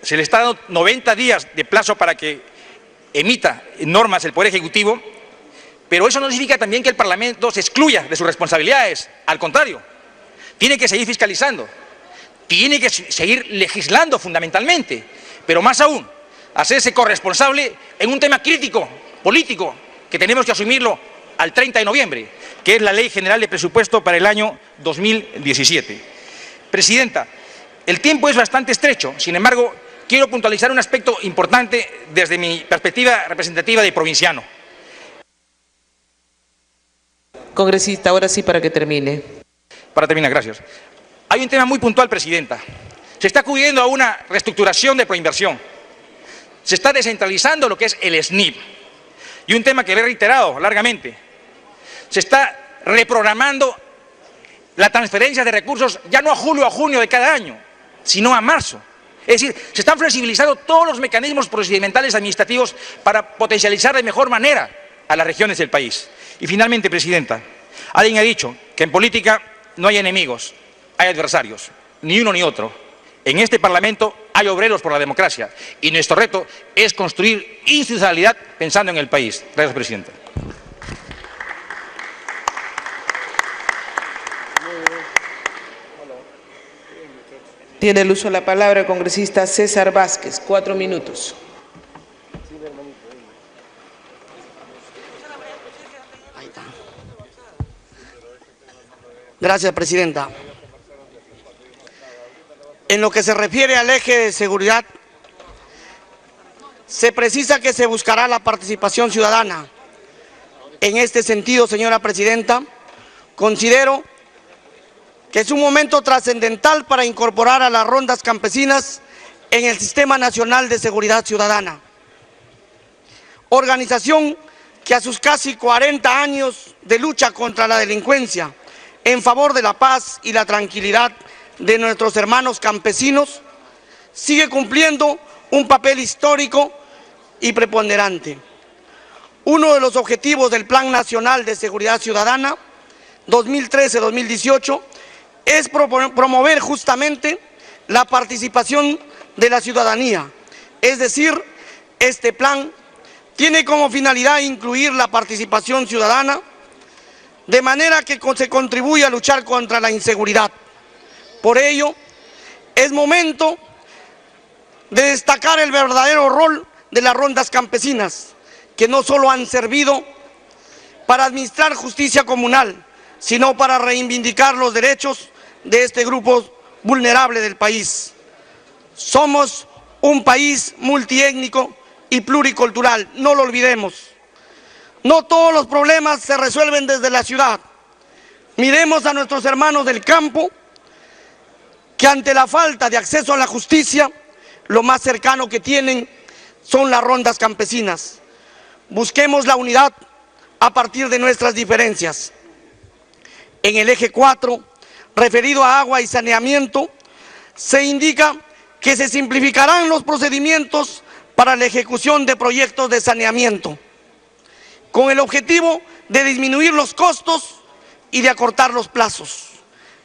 se le está dando 90 días de plazo para que emita normas el Poder Ejecutivo, pero eso no significa también que el Parlamento se excluya de sus responsabilidades, al contrario. Tiene que seguir fiscalizando, tiene que seguir legislando fundamentalmente, pero más aún, hacerse corresponsable en un tema crítico, político, que tenemos que asumirlo al 30 de noviembre, que es la Ley General de Presupuesto para el año 2017. Presidenta, el tiempo es bastante estrecho, sin embargo, quiero puntualizar un aspecto importante desde mi perspectiva representativa de provinciano. Congresista, ahora sí para que termine. Para terminar, gracias. Hay un tema muy puntual, presidenta. Se está acudiendo a una reestructuración de proinversión. Se está descentralizando lo que es el SNIP. Y un tema que le he reiterado largamente. Se está reprogramando la transferencia de recursos ya no a julio o a junio de cada año, sino a marzo. Es decir, se están flexibilizando todos los mecanismos procedimentales administrativos para potencializar de mejor manera a las regiones del país. Y finalmente, Presidenta, alguien ha dicho que en política no hay enemigos, hay adversarios, ni uno ni otro. En este Parlamento hay obreros por la democracia y nuestro reto es construir institucionalidad pensando en el país. Gracias, Presidenta. Tiene el uso de la palabra el congresista César Vázquez, 4 minutos. Gracias, Presidenta. En lo que se refiere al eje de seguridad, se precisa que se buscará la participación ciudadana. En este sentido, señora Presidenta, considero que es un momento trascendental para incorporar a las rondas campesinas en el Sistema Nacional de Seguridad Ciudadana. Organización que a sus casi 40 años de lucha contra la delincuencia, en favor de la paz y la tranquilidad de nuestros hermanos campesinos, sigue cumpliendo un papel histórico y preponderante. Uno de los objetivos del Plan Nacional de Seguridad Ciudadana 2013-2018 es promover justamente la participación de la ciudadanía. Es decir, este plan tiene como finalidad incluir la participación ciudadana de manera que se contribuya a luchar contra la inseguridad. Por ello, es momento de destacar el verdadero rol de las rondas campesinas, que no solo han servido para administrar justicia comunal, sino para reivindicar los derechos de este grupo vulnerable del país. Somos un país multiétnico y pluricultural, no lo olvidemos. No todos los problemas se resuelven desde la ciudad. Miremos a nuestros hermanos del campo, que ante la falta de acceso a la justicia, lo más cercano que tienen son las rondas campesinas. Busquemos la unidad a partir de nuestras diferencias. En el eje 4, referido a agua y saneamiento, se indica que se simplificarán los procedimientos para la ejecución de proyectos de saneamiento, con el objetivo de disminuir los costos y de acortar los plazos.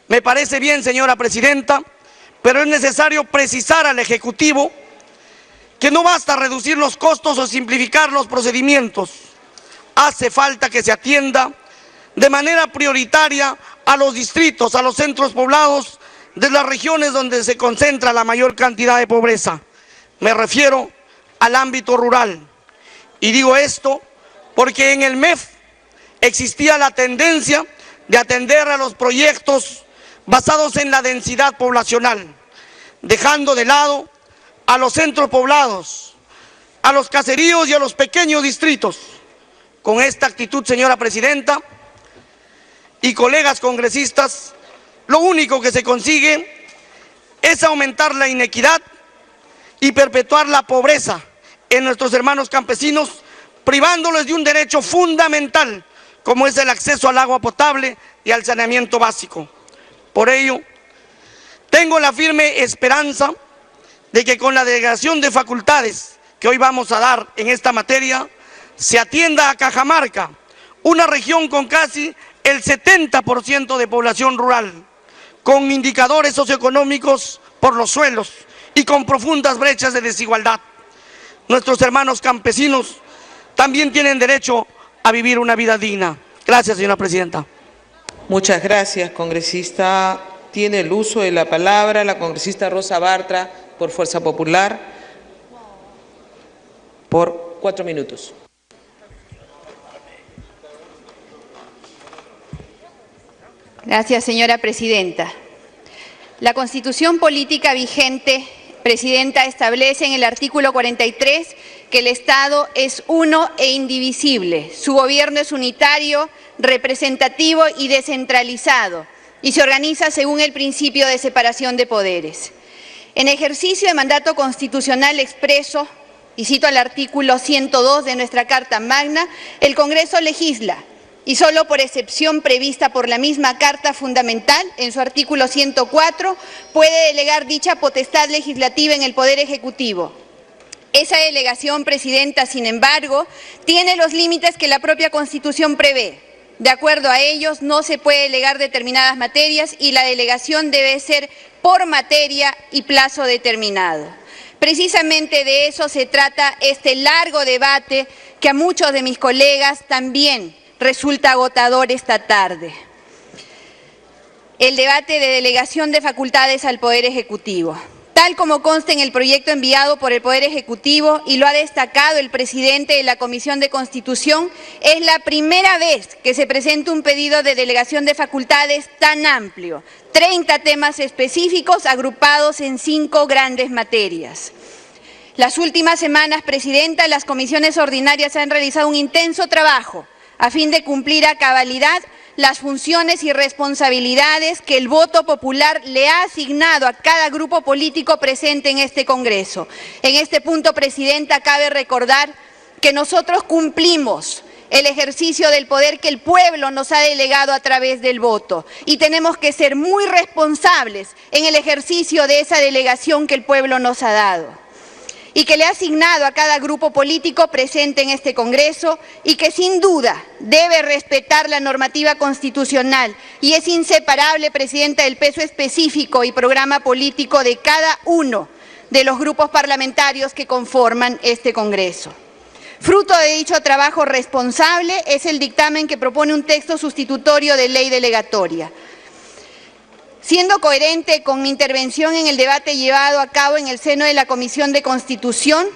Me parece bien, señora Presidenta, pero es necesario precisar al Ejecutivo que no basta reducir los costos o simplificar los procedimientos. Hace falta que se atienda de manera prioritaria a los distritos, a los centros poblados de las regiones donde se concentra la mayor cantidad de pobreza. Me refiero al ámbito rural. Y digo esto porque en el MEF existía la tendencia de atender a los proyectos basados en la densidad poblacional, dejando de lado a los centros poblados, a los caseríos y a los pequeños distritos. Con esta actitud, señora Presidenta y colegas congresistas, lo único que se consigue es aumentar la inequidad y perpetuar la pobreza en nuestros hermanos campesinos, privándoles de un derecho fundamental como es el acceso al agua potable y al saneamiento básico. Por ello, tengo la firme esperanza de que con la delegación de facultades que hoy vamos a dar en esta materia, se atienda a Cajamarca, una región con casi el 70% de población rural, con indicadores socioeconómicos por los suelos y con profundas brechas de desigualdad. Nuestros hermanos campesinos también tienen derecho a vivir una vida digna. Gracias, señora Presidenta. Muchas gracias, congresista. Tiene el uso de la palabra la congresista Rosa Bartra, por Fuerza Popular, por 4 minutos. Gracias, señora Presidenta. La Constitución política vigente, Presidenta, establece en el artículo 43 que el Estado es uno e indivisible. Su gobierno es unitario, representativo y descentralizado, y se organiza según el principio de separación de poderes. En ejercicio de mandato constitucional expreso, y cito al artículo 102 de nuestra Carta Magna, el Congreso legisla, y solo por excepción prevista por la misma Carta Fundamental, en su artículo 104, puede delegar dicha potestad legislativa en el Poder Ejecutivo. Esa delegación, Presidenta, sin embargo, tiene los límites que la propia Constitución prevé. De acuerdo a ellos, no se puede delegar determinadas materias y la delegación debe ser por materia y plazo determinado. Precisamente de eso se trata este largo debate que a muchos de mis colegas también resulta agotador esta tarde. El debate de delegación de facultades al Poder Ejecutivo. Tal como consta en el proyecto enviado por el Poder Ejecutivo y lo ha destacado el presidente de la Comisión de Constitución, es la primera vez que se presenta un pedido de delegación de facultades tan amplio, 30 temas específicos agrupados en 5 grandes materias. Las últimas semanas, Presidenta, las comisiones ordinarias han realizado un intenso trabajo a fin de cumplir a cabalidad las funciones y responsabilidades que el voto popular le ha asignado a cada grupo político presente en este Congreso. En este punto, Presidenta, cabe recordar que nosotros cumplimos el ejercicio del poder que el pueblo nos ha delegado a través del voto y tenemos que ser muy responsables en el ejercicio de esa delegación que el pueblo nos ha dado y que le ha asignado a cada grupo político presente en este Congreso y que sin duda debe respetar la normativa constitucional y es inseparable, Presidenta, del peso específico y programa político de cada uno de los grupos parlamentarios que conforman este Congreso. Fruto de dicho trabajo responsable es el dictamen que propone un texto sustitutorio de ley delegatoria. Siendo coherente con mi intervención en el debate llevado a cabo en el seno de la Comisión de Constitución,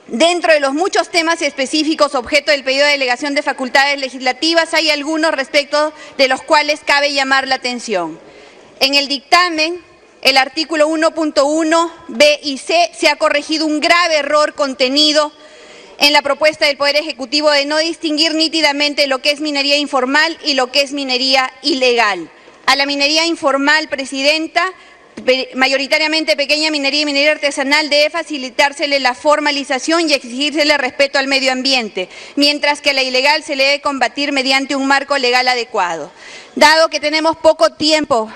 dentro de los muchos temas específicos objeto del pedido de delegación de facultades legislativas, hay algunos respecto de los cuales cabe llamar la atención. En el dictamen, el artículo 1.1, B y C, se ha corregido un grave error contenido en la propuesta del Poder Ejecutivo de no distinguir nítidamente lo que es minería informal y lo que es minería ilegal. A la minería informal, Presidenta, mayoritariamente pequeña minería y minería artesanal, debe facilitársele la formalización y exigírsele respeto al medio ambiente, mientras que a la ilegal se le debe combatir mediante un marco legal adecuado. Dado que tenemos poco tiempo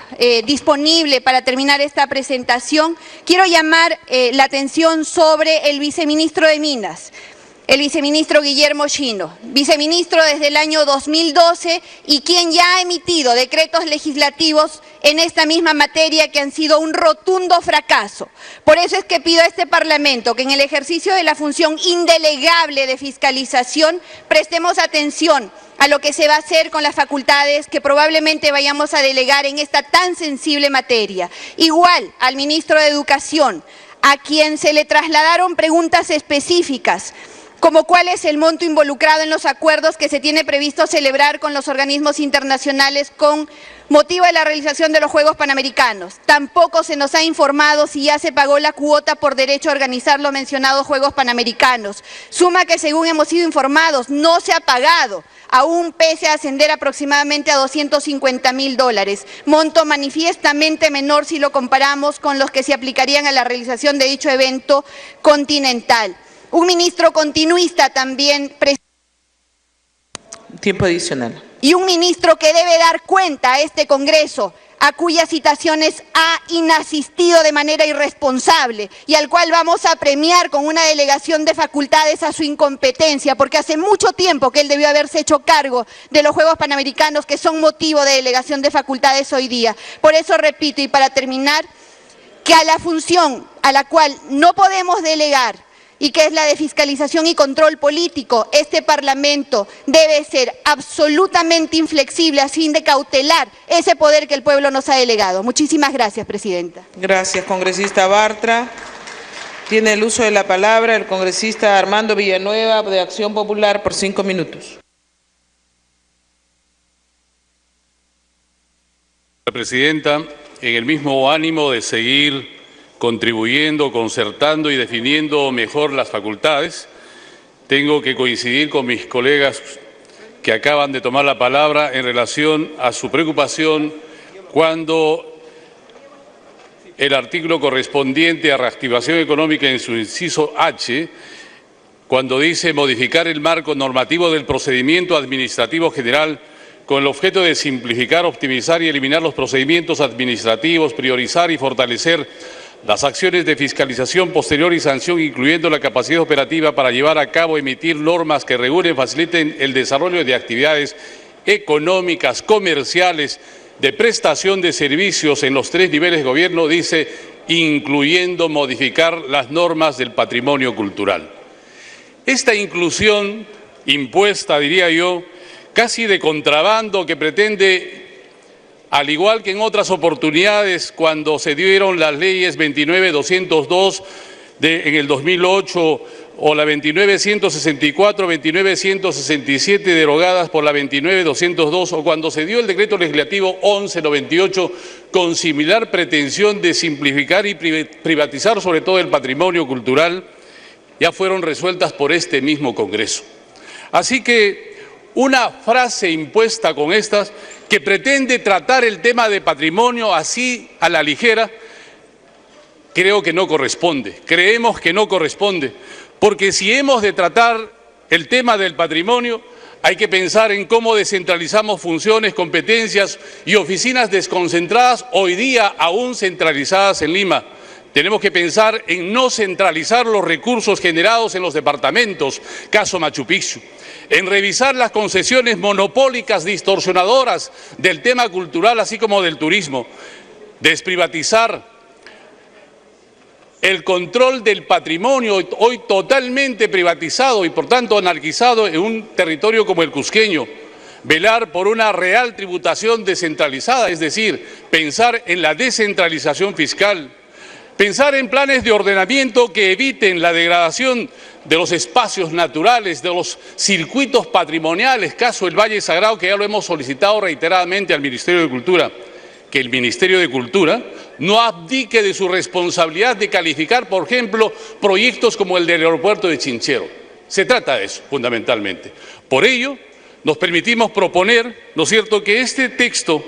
disponible para terminar esta presentación, quiero llamar la atención sobre el viceministro de Minas, el viceministro Guillermo Chino, viceministro desde el año 2012 y quien ya ha emitido decretos legislativos en esta misma materia que han sido un rotundo fracaso. Por eso es que pido a este Parlamento que en el ejercicio de la función indelegable de fiscalización prestemos atención a lo que se va a hacer con las facultades que probablemente vayamos a delegar en esta tan sensible materia. Igual al ministro de Educación, a quien se le trasladaron preguntas específicas, como cuál es el monto involucrado en los acuerdos que se tiene previsto celebrar con los organismos internacionales con motivo de la realización de los Juegos Panamericanos. Tampoco se nos ha informado si ya se pagó la cuota por derecho a organizar los mencionados Juegos Panamericanos. Suma que, según hemos sido informados, no se ha pagado, aún pese a ascender aproximadamente a $250.000, monto manifiestamente menor si lo comparamos con los que se aplicarían a la realización de dicho evento continental. Un ministro continuista también. Tiempo adicional. Y un ministro que debe dar cuenta a este Congreso, a cuyas citaciones ha inasistido de manera irresponsable y al cual vamos a premiar con una delegación de facultades a su incompetencia, porque hace mucho tiempo que él debió haberse hecho cargo de los Juegos Panamericanos que son motivo de delegación de facultades hoy día. Por eso repito, y para terminar, que a la función a la cual no podemos delegar, y que es la de fiscalización y control político, este Parlamento debe ser absolutamente inflexible a fin de cautelar ese poder que el pueblo nos ha delegado. Muchísimas gracias, Presidenta. Gracias, congresista Bartra. Tiene el uso de la palabra el congresista Armando Villanueva, de Acción Popular, por 5 minutos. Presidenta, en el mismo ánimo de seguir contribuyendo, concertando y definiendo mejor las facultades, tengo que coincidir con mis colegas que acaban de tomar la palabra en relación a su preocupación cuando el artículo correspondiente a reactivación económica en su inciso H cuando dice modificar el marco normativo del procedimiento administrativo general con el objeto de simplificar, optimizar y eliminar los procedimientos administrativos, priorizar y fortalecer las acciones de fiscalización posterior y sanción, incluyendo la capacidad operativa para llevar a cabo, emitir normas que regulen, faciliten el desarrollo de actividades económicas, comerciales, de prestación de servicios en los 3 niveles de gobierno, dice, incluyendo modificar las normas del patrimonio cultural. Esta inclusión impuesta, diría yo, casi de contrabando, que pretende, al igual que en otras oportunidades, cuando se dieron las leyes 29.202 en el 2008 o la 29.164, 29.167 derogadas por la 29.202, o cuando se dio el decreto legislativo 11.98 con similar pretensión de simplificar y privatizar sobre todo el patrimonio cultural, ya fueron resueltas por este mismo Congreso. Así que una frase impuesta con estas que pretende tratar el tema de patrimonio así a la ligera, creo que no corresponde, creemos que no corresponde, porque si hemos de tratar el tema del patrimonio, hay que pensar en cómo descentralizamos funciones, competencias y oficinas desconcentradas, hoy día aún centralizadas en Lima. Tenemos que pensar en no centralizar los recursos generados en los departamentos, caso Machu Picchu, en revisar las concesiones monopólicas distorsionadoras del tema cultural así como del turismo, desprivatizar el control del patrimonio, hoy totalmente privatizado y por tanto anarquizado en un territorio como el cusqueño, velar por una real tributación descentralizada, es decir, pensar en la descentralización fiscal, pensar en planes de ordenamiento que eviten la degradación de los espacios naturales, de los circuitos patrimoniales, caso el Valle Sagrado, que ya lo hemos solicitado reiteradamente al Ministerio de Cultura, que el Ministerio de Cultura no abdique de su responsabilidad de calificar, por ejemplo, proyectos como el del aeropuerto de Chinchero. Se trata de eso, fundamentalmente. Por ello, nos permitimos proponer, ¿no es cierto?, que este texto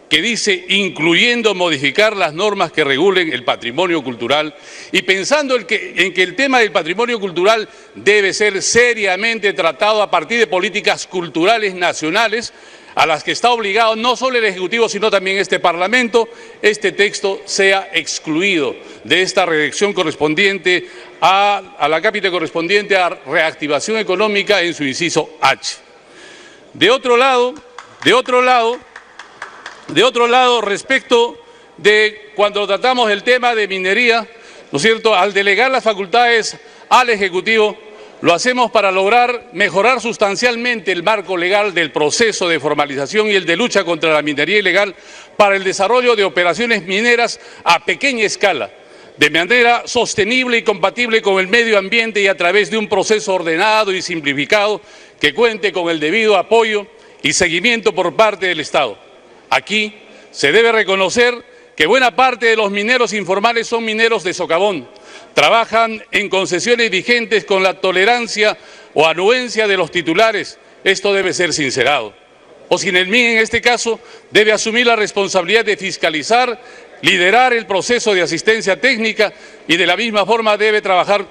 que dice incluyendo modificar las normas que regulen el patrimonio cultural y pensando en que el tema del patrimonio cultural debe ser seriamente tratado a partir de políticas culturales nacionales a las que está obligado no solo el Ejecutivo sino también este Parlamento, este texto sea excluido de esta redacción correspondiente a la cápita correspondiente a reactivación económica en su inciso H. De otro lado, respecto de cuando tratamos el tema de minería, ¿no es cierto?, al delegar las facultades al Ejecutivo, lo hacemos para lograr mejorar sustancialmente el marco legal del proceso de formalización y el de lucha contra la minería ilegal para el desarrollo de operaciones mineras a pequeña escala, de manera sostenible y compatible con el medio ambiente y a través de un proceso ordenado y simplificado que cuente con el debido apoyo y seguimiento por parte del Estado. Aquí se debe reconocer que buena parte de los mineros informales son mineros de socavón, trabajan en concesiones vigentes con la tolerancia o anuencia de los titulares, esto debe ser sincerado. O sin el MIN en este caso debe asumir la responsabilidad de fiscalizar, liderar el proceso de asistencia técnica y de la misma forma debe trabajar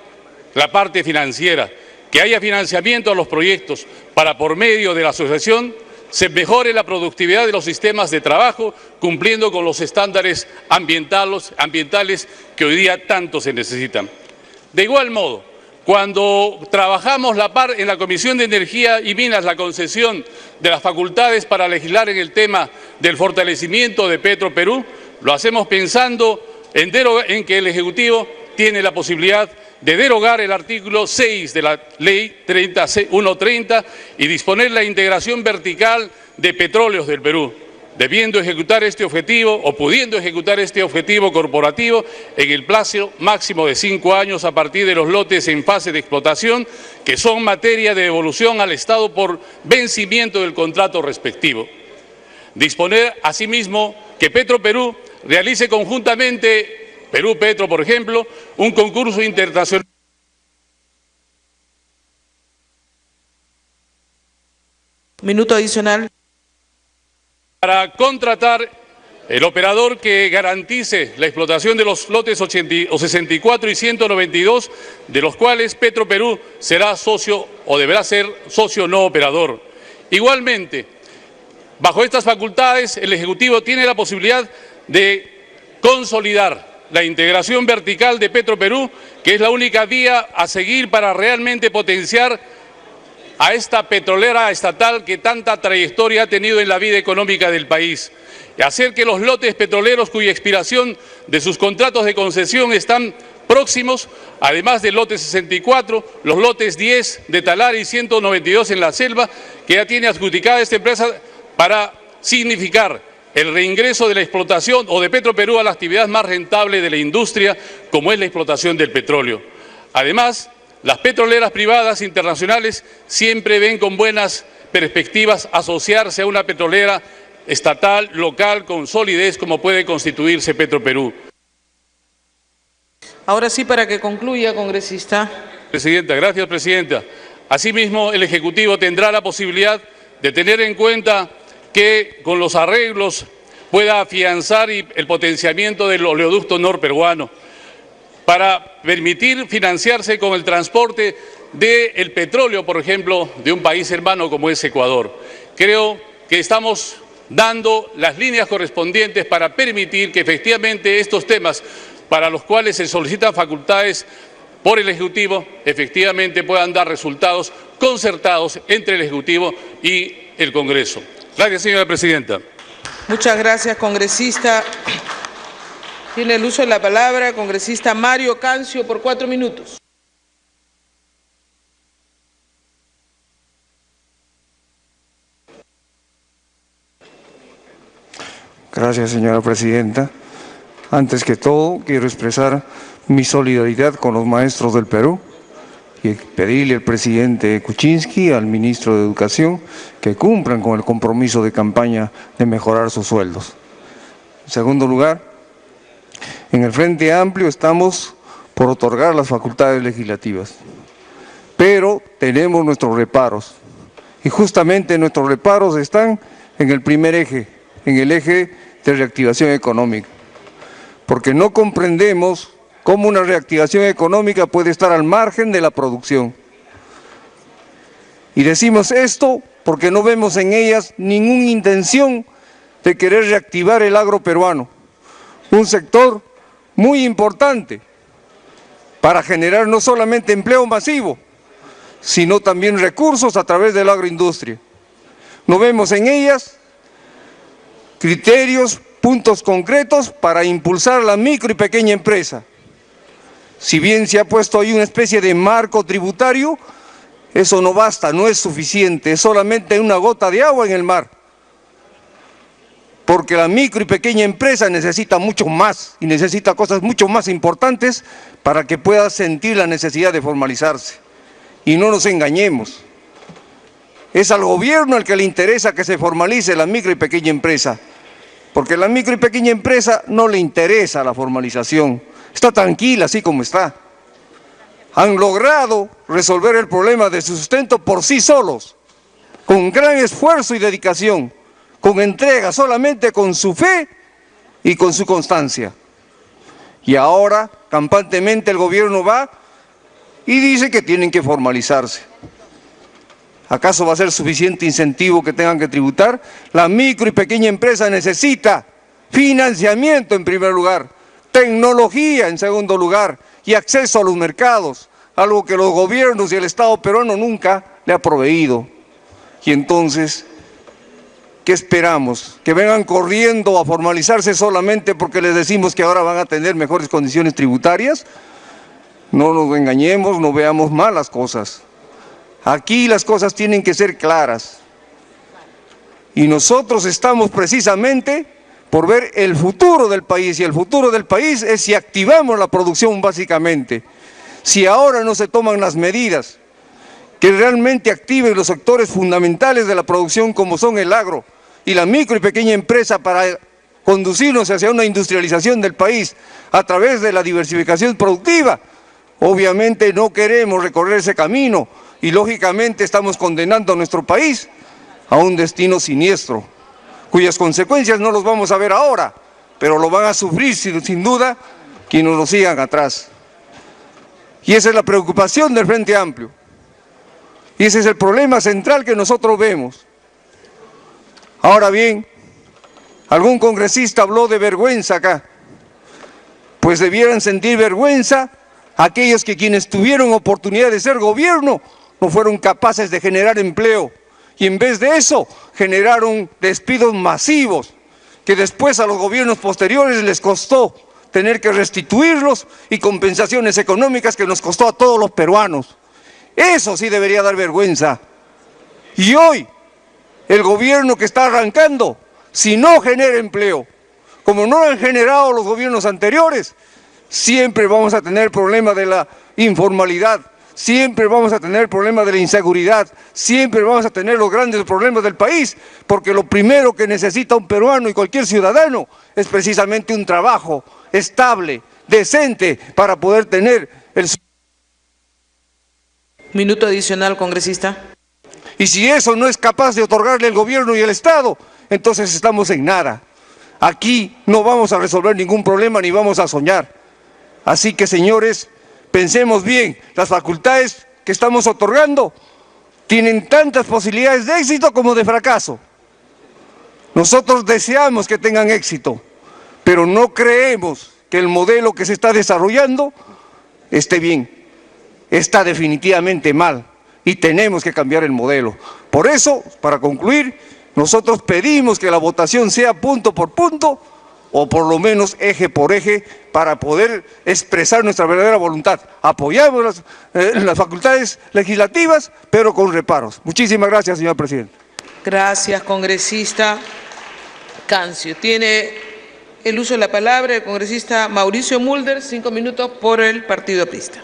la parte financiera, que haya financiamiento a los proyectos para por medio de la asociación se mejore la productividad de los sistemas de trabajo, cumpliendo con los estándares ambientales que hoy día tanto se necesitan. De igual modo, cuando trabajamos en la Comisión de Energía y Minas la concesión de las facultades para legislar en el tema del fortalecimiento de Petroperú, lo hacemos pensando en que el Ejecutivo tiene la posibilidad de derogar el artículo 6 de la Ley 130 y disponer la integración vertical de petróleos del Perú, debiendo ejecutar este objetivo o pudiendo ejecutar este objetivo corporativo en el plazo máximo de 5 años a partir de los lotes en fase de explotación, que son materia de devolución al Estado por vencimiento del contrato respectivo. Disponer asimismo que Petroperú realice conjuntamente Perú Petro, por ejemplo, un concurso internacional Minuto adicional. para contratar El operador que garantice la explotación de los lotes 64 y 192, de los cuales Petroperú será socio o deberá ser socio no operador. Igualmente, bajo estas facultades, el Ejecutivo tiene la posibilidad de consolidar la integración vertical de Petroperú, que es la única vía a seguir para realmente potenciar a esta petrolera estatal que tanta trayectoria ha tenido en la vida económica del país, y hacer que los lotes petroleros cuya expiración de sus contratos de concesión están próximos, además del lote 64, los lotes 10 de Talar y 192 en la selva, que ya tiene adjudicada esta empresa, para significar el reingreso de la explotación o de Petroperú a la actividad más rentable de la industria, como es la explotación del petróleo. Además, las petroleras privadas internacionales siempre ven con buenas perspectivas asociarse a una petrolera estatal, local, con solidez, como puede constituirse Petroperú. Ahora sí, para que concluya, congresista. Presidenta, gracias, Presidenta. Asimismo, el Ejecutivo tendrá la posibilidad de tener en cuenta que con los arreglos pueda afianzar el potenciamiento del oleoducto norperuano para permitir financiarse con el transporte del petróleo, por ejemplo, de un país hermano como es Ecuador. Creo que estamos dando las líneas correspondientes para permitir que efectivamente estos temas para los cuales se solicitan facultades por el Ejecutivo efectivamente puedan dar resultados concertados entre el Ejecutivo y el Congreso. Gracias, señora Presidenta. Muchas gracias, congresista. Tiene el uso de la palabra congresista Mario Cancio por 4 minutos. Gracias, señora Presidenta. Antes que todo, quiero expresar mi solidaridad con los maestros del Perú y pedirle al presidente Kuczynski, al ministro de Educación, que cumplan con el compromiso de campaña de mejorar sus sueldos. En segundo lugar, en el Frente Amplio estamos por otorgar las facultades legislativas, pero tenemos nuestros reparos, y justamente nuestros reparos están en el primer eje, en el eje de reactivación económica, porque no comprendemos cómo una reactivación económica puede estar al margen de la producción. Y decimos esto porque no vemos en ellas ninguna intención de querer reactivar el agro peruano, un sector muy importante para generar no solamente empleo masivo, sino también recursos a través de la agroindustria. No vemos en ellas criterios, puntos concretos para impulsar la micro y pequeña empresa. Si bien se ha puesto ahí una especie de marco tributario, eso no basta, no es suficiente, es solamente una gota de agua en el mar. Porque la micro y pequeña empresa necesita mucho más y necesita cosas mucho más importantes para que pueda sentir la necesidad de formalizarse. Y no nos engañemos, es al gobierno al que le interesa que se formalice la micro y pequeña empresa, porque a la micro y pequeña empresa no le interesa la formalización, está tranquila así como está. Han logrado resolver el problema de su sustento por sí solos, con gran esfuerzo y dedicación, con entrega, solamente con su fe y con su constancia. Y ahora, campantemente, el gobierno va y dice que tienen que formalizarse. ¿Acaso va a ser suficiente incentivo que tengan que tributar? La micro y pequeña empresa necesita financiamiento en primer lugar, tecnología en segundo lugar y acceso a los mercados, algo que los gobiernos y el Estado peruano nunca le ha proveído. Y entonces, ¿qué esperamos? ¿Que vengan corriendo a formalizarse solamente porque les decimos que ahora van a tener mejores condiciones tributarias? No nos engañemos, no veamos mal las cosas. Aquí las cosas tienen que ser claras. Y nosotros estamos precisamente por ver el futuro del país, y el futuro del país es si activamos la producción básicamente. Si ahora no se toman las medidas que realmente activen los sectores fundamentales de la producción como son el agro y la micro y pequeña empresa para conducirnos hacia una industrialización del país a través de la diversificación productiva, obviamente no queremos recorrer ese camino y lógicamente estamos condenando a nuestro país a un destino siniestro, cuyas consecuencias no los vamos a ver ahora, pero lo van a sufrir sin duda quienes nos sigan atrás. Y esa es la preocupación del Frente Amplio. Y ese es el problema central que nosotros vemos. Ahora bien, algún congresista habló de vergüenza acá. Pues debieran sentir vergüenza aquellos que quienes tuvieron oportunidad de ser gobierno no fueron capaces de generar empleo. Y en vez de eso, generaron despidos masivos, que después a los gobiernos posteriores les costó tener que restituirlos y compensaciones económicas que nos costó a todos los peruanos. Eso sí debería dar vergüenza. Y hoy, el gobierno que está arrancando, si no genera empleo, como no lo han generado los gobiernos anteriores, siempre vamos a tener problemas de la informalidad, siempre vamos a tener problemas de la inseguridad, siempre vamos a tener los grandes problemas del país, porque lo primero que necesita un peruano y cualquier ciudadano es precisamente un trabajo estable, decente, para poder tener el... Minuto adicional, congresista. Y si eso no es capaz de otorgarle el gobierno y el Estado, entonces estamos en nada. Aquí no vamos a resolver ningún problema ni vamos a soñar. Así que, señores, pensemos bien, las facultades que estamos otorgando tienen tantas posibilidades de éxito como de fracaso. Nosotros deseamos que tengan éxito, pero no creemos que el modelo que se está desarrollando esté bien. Está definitivamente mal y tenemos que cambiar el modelo. Por eso, para concluir, nosotros pedimos que la votación sea punto por punto o por lo menos eje por eje para poder expresar nuestra verdadera voluntad. Apoyamos las facultades legislativas, pero con reparos. Muchísimas gracias, señor presidente. Gracias, congresista Cancio. Tiene el uso de la palabra el congresista Mauricio Mulder, 5 minutos por el Partido Aprista.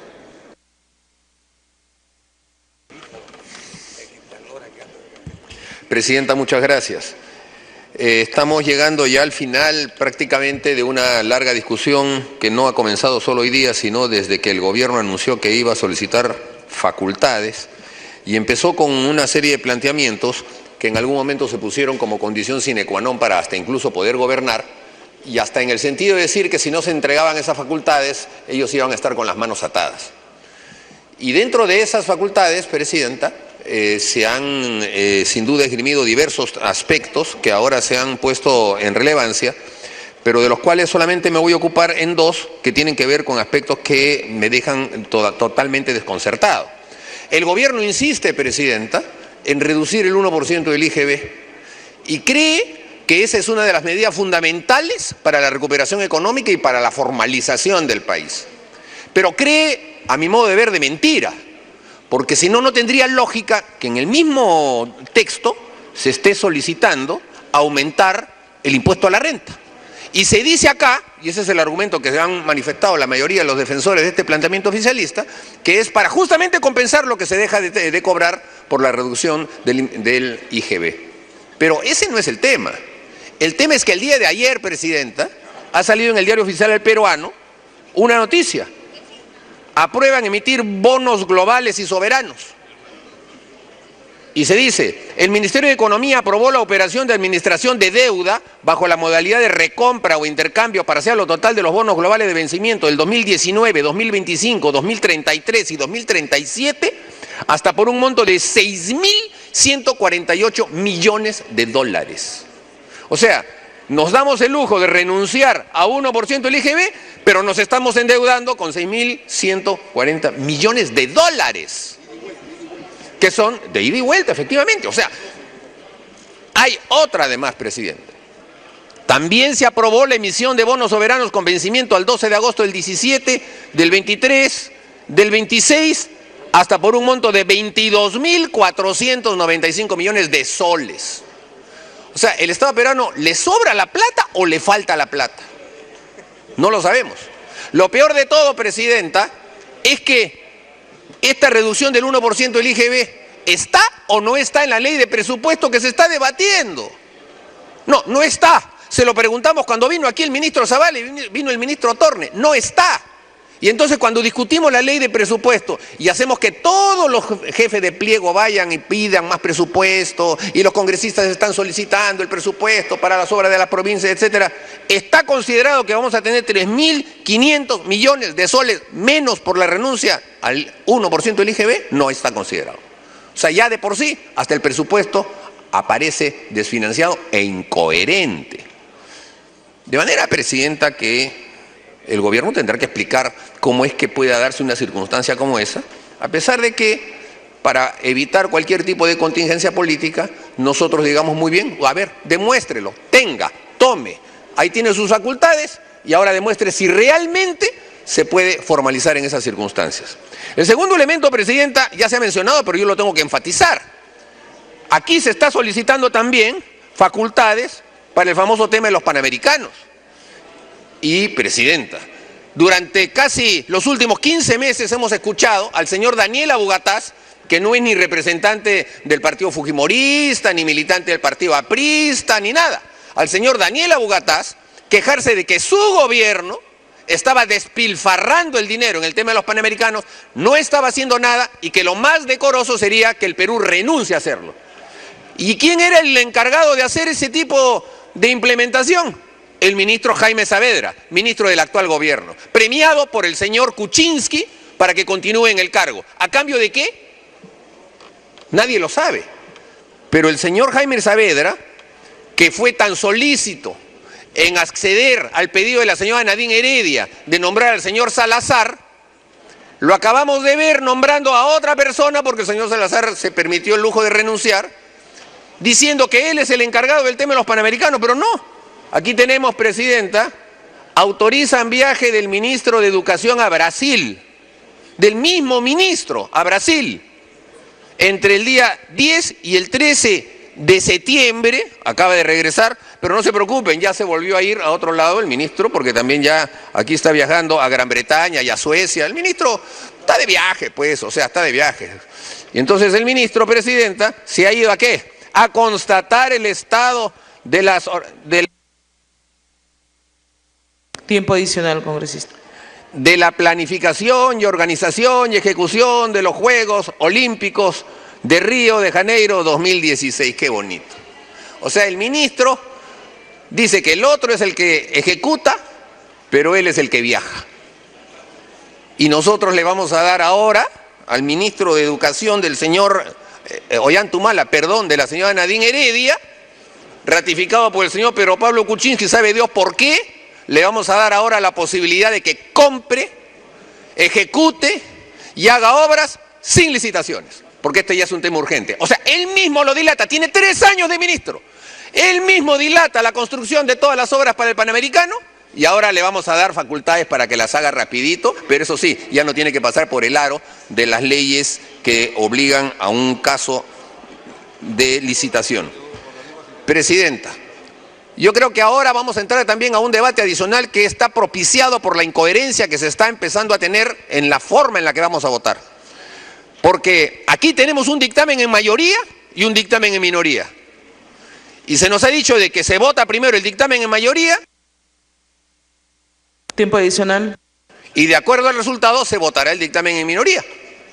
Presidenta, muchas gracias. Estamos llegando ya al final prácticamente de una larga discusión que no ha comenzado solo hoy día, sino desde que el gobierno anunció que iba a solicitar facultades y empezó con una serie de planteamientos que en algún momento se pusieron como condición sine qua non para hasta incluso poder gobernar y hasta en el sentido de decir que si no se entregaban esas facultades, ellos iban a estar con las manos atadas. Y dentro de esas facultades, Presidenta, se han sin duda esgrimido diversos aspectos que ahora se han puesto en relevancia, pero de los cuales solamente me voy a ocupar en dos que tienen que ver con aspectos que me dejan totalmente desconcertado. El gobierno insiste, Presidenta, en reducir el 1% del IGB y cree que esa es una de las medidas fundamentales para la recuperación económica y para la formalización del país. Pero cree, a mi modo de ver, de mentira. Porque si no, no tendría lógica que en el mismo texto se esté solicitando aumentar el impuesto a la renta. Y se dice acá, y ese es el argumento que se han manifestado la mayoría de los defensores de este planteamiento oficialista, que es para justamente compensar lo que se deja de cobrar por la reducción del IGB. Pero ese no es el tema. El tema es que el día de ayer, Presidenta, ha salido en el Diario Oficial del Peruano una noticia. Aprueban emitir bonos globales y soberanos. Y se dice, el Ministerio de Economía aprobó la operación de administración de deuda bajo la modalidad de recompra o intercambio parcial o total de los bonos globales de vencimiento del 2019, 2025, 2033 y 2037 hasta por un monto de 6.148 millones de dólares. O sea, nos damos el lujo de renunciar a 1% del IGB, pero nos estamos endeudando con 6.140 millones de dólares, que son de ida y vuelta, efectivamente. O sea, hay otra además, Presidente. También se aprobó la emisión de bonos soberanos con vencimiento al 12 de agosto del 17, del 23, del 26, hasta por un monto de 22.495 millones de soles. O sea, ¿el Estado peruano le sobra la plata o le falta la plata? No lo sabemos. Lo peor de todo, Presidenta, es que esta reducción del 1% del IGB ¿está o no está en la ley de presupuesto que se está debatiendo? No, no está. Se lo preguntamos cuando vino aquí el ministro Zavala y vino el ministro Torne. No está. Y entonces cuando discutimos la ley de presupuesto y hacemos que todos los jefes de pliego vayan y pidan más presupuesto y los congresistas están solicitando el presupuesto para las obras de las provincias, etcétera, está considerado que vamos a tener 3.500 millones de soles menos por la renuncia al 1% del IGB, no está considerado. O sea, ya de por sí, hasta el presupuesto aparece desfinanciado e incoherente. De manera, Presidenta, que el gobierno tendrá que explicar cómo es que pueda darse una circunstancia como esa, a pesar de que para evitar cualquier tipo de contingencia política, nosotros digamos muy bien, a ver, demuéstrelo, tenga, tome, ahí tiene sus facultades y ahora demuestre si realmente se puede formalizar en esas circunstancias. El segundo elemento, Presidenta, ya se ha mencionado, pero yo lo tengo que enfatizar. Aquí se está solicitando también facultades para el famoso tema de los panamericanos. Y, Presidenta, durante casi los últimos 15 meses hemos escuchado al señor Daniel Abugataz, que no es ni representante del partido fujimorista, ni militante del partido aprista, ni nada. Al señor Daniel Abugataz quejarse de que su gobierno estaba despilfarrando el dinero en el tema de los panamericanos, no estaba haciendo nada y que lo más decoroso sería que el Perú renuncie a hacerlo. ¿Y quién era el encargado de hacer ese tipo de implementación? El ministro Jaime Saavedra, ministro del actual gobierno, premiado por el señor Kuczynski para que continúe en el cargo. ¿A cambio de qué? Nadie lo sabe. Pero el señor Jaime Saavedra, que fue tan solícito en acceder al pedido de la señora Nadine Heredia de nombrar al señor Salazar, lo acabamos de ver nombrando a otra persona porque el señor Salazar se permitió el lujo de renunciar, diciendo que él es el encargado del tema de los panamericanos, pero no. Aquí tenemos, Presidenta, autorizan viaje del ministro de Educación a Brasil, del mismo ministro a Brasil, entre el día 10 y el 13 de septiembre, acaba de regresar, pero no se preocupen, ya se volvió a ir a otro lado el ministro, porque también ya aquí está viajando a Gran Bretaña y a Suecia. El ministro está de viaje, pues, o sea, está de viaje. Y entonces el ministro, Presidenta, se ha ido ¿a qué? A constatar el estado de las... Tiempo adicional, congresista. De la planificación y organización y ejecución de los Juegos Olímpicos de Río de Janeiro 2016. Qué bonito. O sea, el ministro dice que el otro es el que ejecuta, pero él es el que viaja. Y nosotros le vamos a dar ahora al ministro de Educación del señor Ollantumala, perdón, de la señora Nadine Heredia, ratificado por el señor Pedro Pablo Kuczynski, sabe Dios por qué, le vamos a dar ahora la posibilidad de que compre, ejecute y haga obras sin licitaciones, porque este ya es un tema urgente. O sea, él mismo lo dilata, tiene 3 años de ministro, él mismo dilata la construcción de todas las obras para el Panamericano y ahora le vamos a dar facultades para que las haga rapidito, pero eso sí, ya no tiene que pasar por el aro de las leyes que obligan a un caso de licitación. Presidenta, yo creo que ahora vamos a entrar también a un debate adicional que está propiciado por la incoherencia que se está empezando a tener en la forma en la que vamos a votar. Porque aquí tenemos un dictamen en mayoría y un dictamen en minoría. Y se nos ha dicho de que se vota primero el dictamen en mayoría. Tiempo adicional. Y de acuerdo al resultado se votará el dictamen en minoría,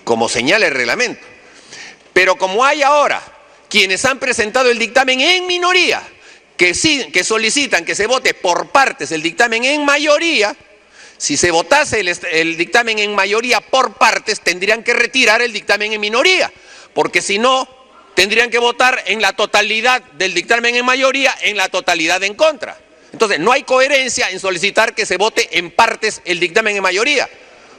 como señala el reglamento. Pero como hay ahora quienes han presentado el dictamen en minoría, que solicitan que se vote por partes el dictamen en mayoría, si se votase el dictamen en mayoría por partes, tendrían que retirar el dictamen en minoría, porque si no, tendrían que votar en la totalidad del dictamen en mayoría, en la totalidad en contra. Entonces, no hay coherencia en solicitar que se vote en partes el dictamen en mayoría,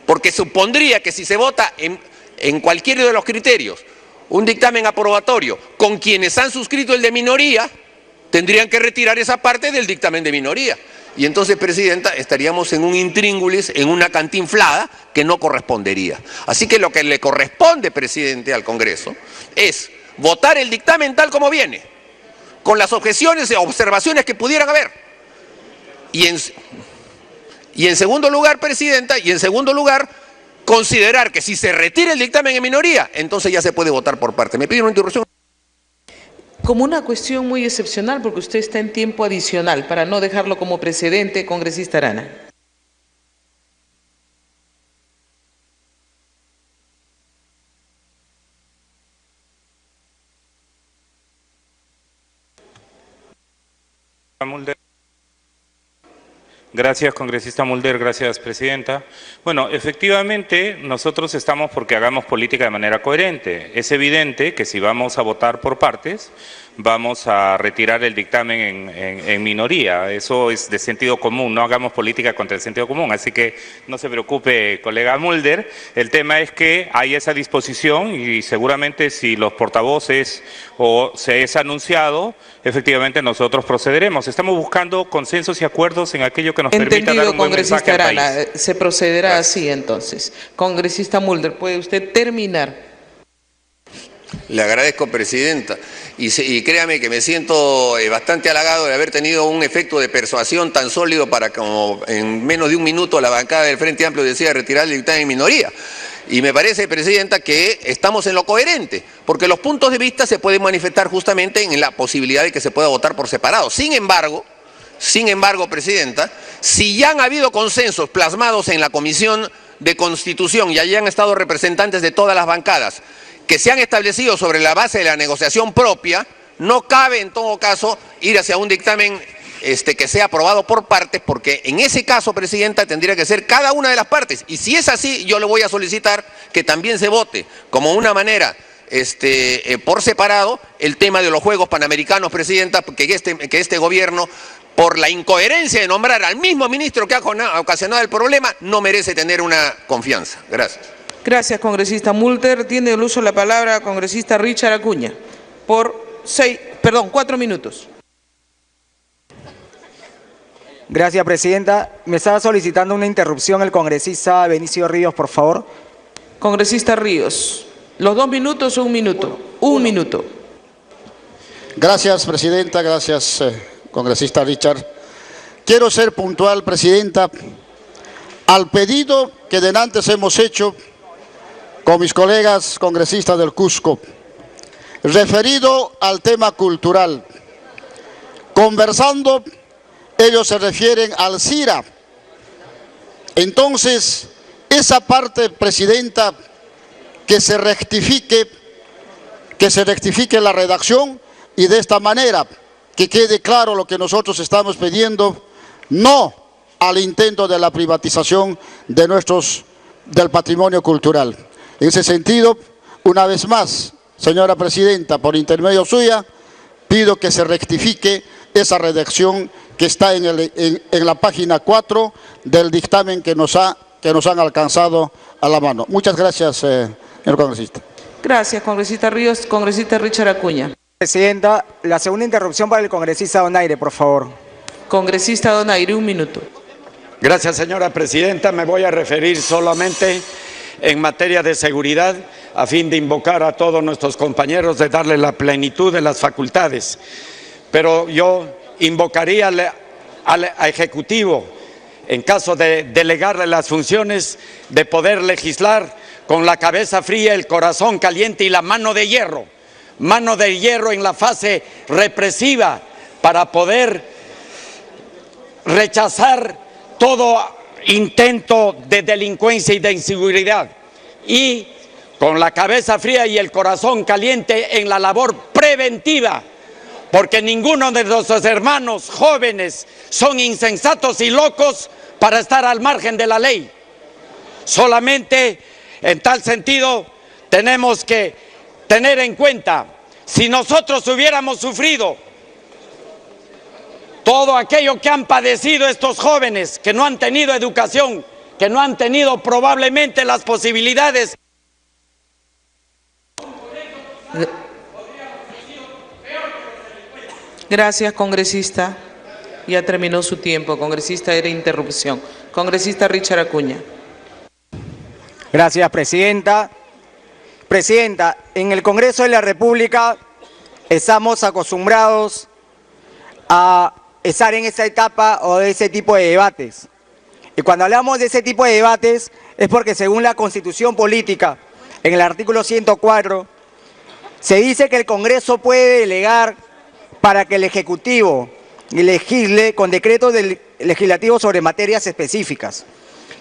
porque supondría que si se vota en cualquiera de los criterios un dictamen aprobatorio con quienes han suscrito el de minoría, tendrían que retirar esa parte del dictamen de minoría. Y entonces, Presidenta, estaríamos en un intríngulis, en una cantinflada que no correspondería. Así que lo que le corresponde, Presidente, al Congreso es votar el dictamen tal como viene, con las objeciones o observaciones que pudieran haber. Y en segundo lugar, Presidenta, considerar que si se retira el dictamen en minoría, entonces ya se puede votar por parte. Me pide una interrupción. Como una cuestión muy excepcional, porque usted está en tiempo adicional, para no dejarlo como precedente, congresista Arana. Mulder. Gracias, congresista Mulder. Gracias, presidenta. Bueno, efectivamente, nosotros estamos porque hagamos política de manera coherente. Es evidente que si vamos a votar por partes, vamos a retirar el dictamen en minoría. Eso es de sentido común, no hagamos política contra el sentido común. Así que no se preocupe, colega Mulder. El tema es que hay esa disposición y seguramente si los portavoces o se es anunciado, efectivamente nosotros procederemos. Estamos buscando consensos y acuerdos en aquello que nos permita dar un buen mensaje al país. Congresista Arana, se procederá así entonces. Congresista Mulder, ¿puede usted terminar? Le agradezco, presidenta, y créame que me siento bastante halagado de haber tenido un efecto de persuasión tan sólido para como en menos de un minuto la bancada del Frente Amplio decida retirar el dictamen en minoría. Y me parece, presidenta, que estamos en lo coherente, porque los puntos de vista se pueden manifestar justamente en la posibilidad de que se pueda votar por separado. Sin embargo, presidenta, si ya han habido consensos plasmados en la Comisión de Constitución y allí han estado representantes de todas las bancadas, que se han establecido sobre la base de la negociación propia, no cabe en todo caso ir hacia un dictamen que sea aprobado por partes, porque en ese caso, presidenta, tendría que ser cada una de las partes. Y si es así, yo le voy a solicitar que también se vote como una manera por separado el tema de los Juegos Panamericanos, presidenta, que este gobierno, por la incoherencia de nombrar al mismo ministro que ha ocasionado el problema, no merece tener una confianza. Gracias. Gracias, congresista Mulder. Tiene el uso de la palabra congresista Richard Acuña por 4 minutos. Gracias, presidenta. Me estaba solicitando una interrupción el congresista Benicio Ríos, por favor. Congresista Ríos, los 2 minutos o 1 minuto. 1 minuto. Gracias, presidenta. Gracias, congresista Richard. Quiero ser puntual, presidenta, al pedido que denantes hemos hecho con mis colegas congresistas del Cusco, referido al tema cultural. Conversando, ellos se refieren al CIRA. Entonces, esa parte, presidenta, que se rectifique la redacción y de esta manera que quede claro lo que nosotros estamos pidiendo, no al intento de la privatización del patrimonio cultural. En ese sentido, una vez más, señora presidenta, por intermedio suya, pido que se rectifique esa redacción que está en la página 4 del dictamen que nos han alcanzado a la mano. Muchas gracias, señor congresista. Gracias, congresista Ríos. Congresista Richard Acuña. Presidenta, la segunda interrupción para el congresista Donaire, por favor. Congresista Donaire, 1 minuto. Gracias, señora presidenta. Me voy a referir solamente en materia de seguridad, a fin de invocar a todos nuestros compañeros de darle la plenitud de las facultades. Pero yo invocaría al Ejecutivo, en caso de delegarle las funciones, de poder legislar con la cabeza fría, el corazón caliente y la mano de hierro en la fase represiva, para poder rechazar todo intento de delincuencia y de inseguridad, y con la cabeza fría y el corazón caliente en la labor preventiva, porque ninguno de nuestros hermanos jóvenes son insensatos y locos para estar al margen de la ley. Solamente en tal sentido tenemos que tener en cuenta, si nosotros hubiéramos sufrido todo aquello que han padecido estos jóvenes, que no han tenido educación, que no han tenido probablemente las posibilidades. Gracias, congresista. Ya terminó su tiempo. Congresista, era interrupción. Congresista Richard Acuña. Gracias, presidenta. Presidenta, en el Congreso de la República estamos acostumbrados a estar en esta etapa o de ese tipo de debates. Y cuando hablamos de ese tipo de debates es porque según la Constitución Política, en el artículo 104, se dice que el Congreso puede delegar para que el Ejecutivo legisle con decretos legislativos sobre materias específicas.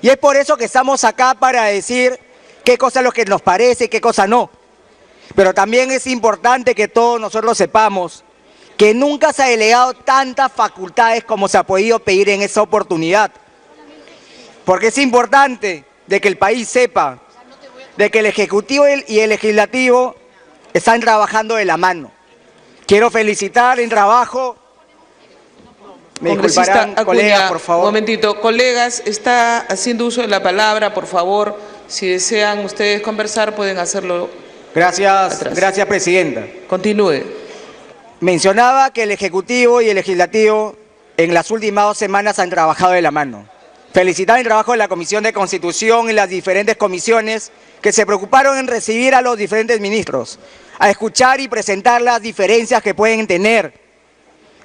Y es por eso que estamos acá, para decir qué cosa es lo que nos parece y qué cosa no. Pero también es importante que todos nosotros sepamos que nunca se ha delegado tantas facultades como se ha podido pedir en esa oportunidad. Porque es importante de que el país sepa de que el Ejecutivo y el Legislativo están trabajando de la mano. Quiero felicitar el trabajo. Me disculparán, colegas, por favor. Un momentito. Colegas, está haciendo uso de la palabra, por favor. Si desean ustedes conversar, pueden hacerlo. Gracias, gracias, presidenta. Continúe. Mencionaba que el Ejecutivo y el Legislativo en las últimas 2 semanas han trabajado de la mano. Felicitar el trabajo de la Comisión de Constitución y las diferentes comisiones que se preocuparon en recibir a los diferentes ministros, a escuchar y presentar las diferencias que pueden tener,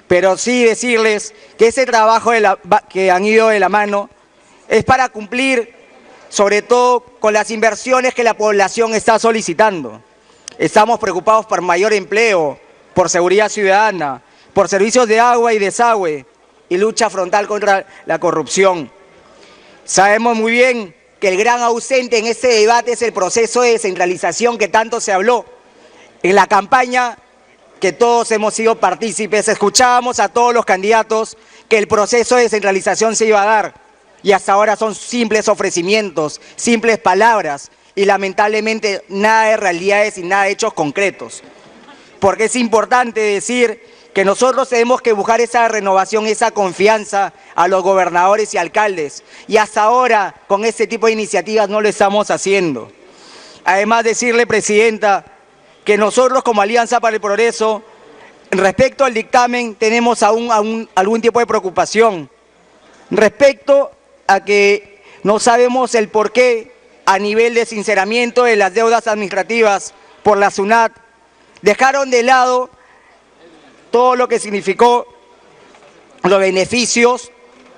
pero sí decirles que ese trabajo que han ido de la mano es para cumplir sobre todo con las inversiones que la población está solicitando. Estamos preocupados por mayor empleo, por seguridad ciudadana, por servicios de agua y desagüe y lucha frontal contra la corrupción. Sabemos muy bien que el gran ausente en este debate es el proceso de descentralización que tanto se habló. En la campaña que todos hemos sido partícipes, escuchábamos a todos los candidatos que el proceso de descentralización se iba a dar y hasta ahora son simples ofrecimientos, simples palabras y lamentablemente nada de realidades y nada de hechos concretos. Porque es importante decir que nosotros tenemos que buscar esa renovación, esa confianza a los gobernadores y alcaldes. Y hasta ahora, con este tipo de iniciativas no lo estamos haciendo. Además, decirle, presidenta, que nosotros como Alianza para el Progreso, respecto al dictamen, tenemos algún tipo de preocupación. Respecto a que no sabemos el porqué a nivel de sinceramiento de las deudas administrativas por la SUNAT, dejaron de lado todo lo que significó los beneficios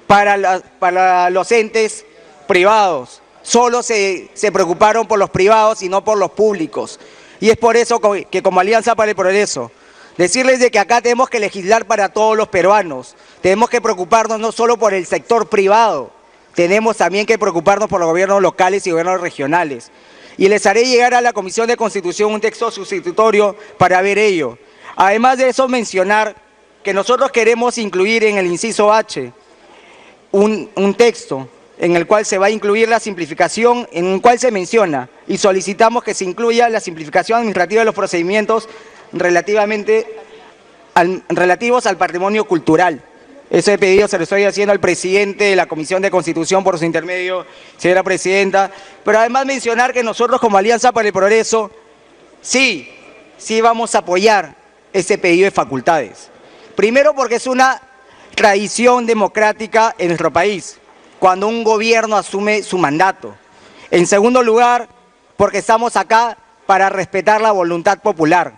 para los entes privados. Solo se preocuparon por los privados y no por los públicos. Y es por eso que como Alianza para el Progreso, decirles de que acá tenemos que legislar para todos los peruanos. Tenemos que preocuparnos no solo por el sector privado, tenemos también que preocuparnos por los gobiernos locales y gobiernos regionales. Y les haré llegar a la Comisión de Constitución un texto sustitutorio para ver ello. Además de eso, mencionar que nosotros queremos incluir en el inciso H un texto en el cual se va a incluir la simplificación, en el cual se menciona y solicitamos que se incluya la simplificación administrativa de los procedimientos relativos al patrimonio cultural. Ese pedido se lo estoy haciendo al presidente de la Comisión de Constitución por su intermedio, señora presidenta. Pero además mencionar que nosotros como Alianza para el Progreso, sí vamos a apoyar ese pedido de facultades. Primero porque es una tradición democrática en nuestro país, cuando un gobierno asume su mandato. En segundo lugar, porque estamos acá para respetar la voluntad popular.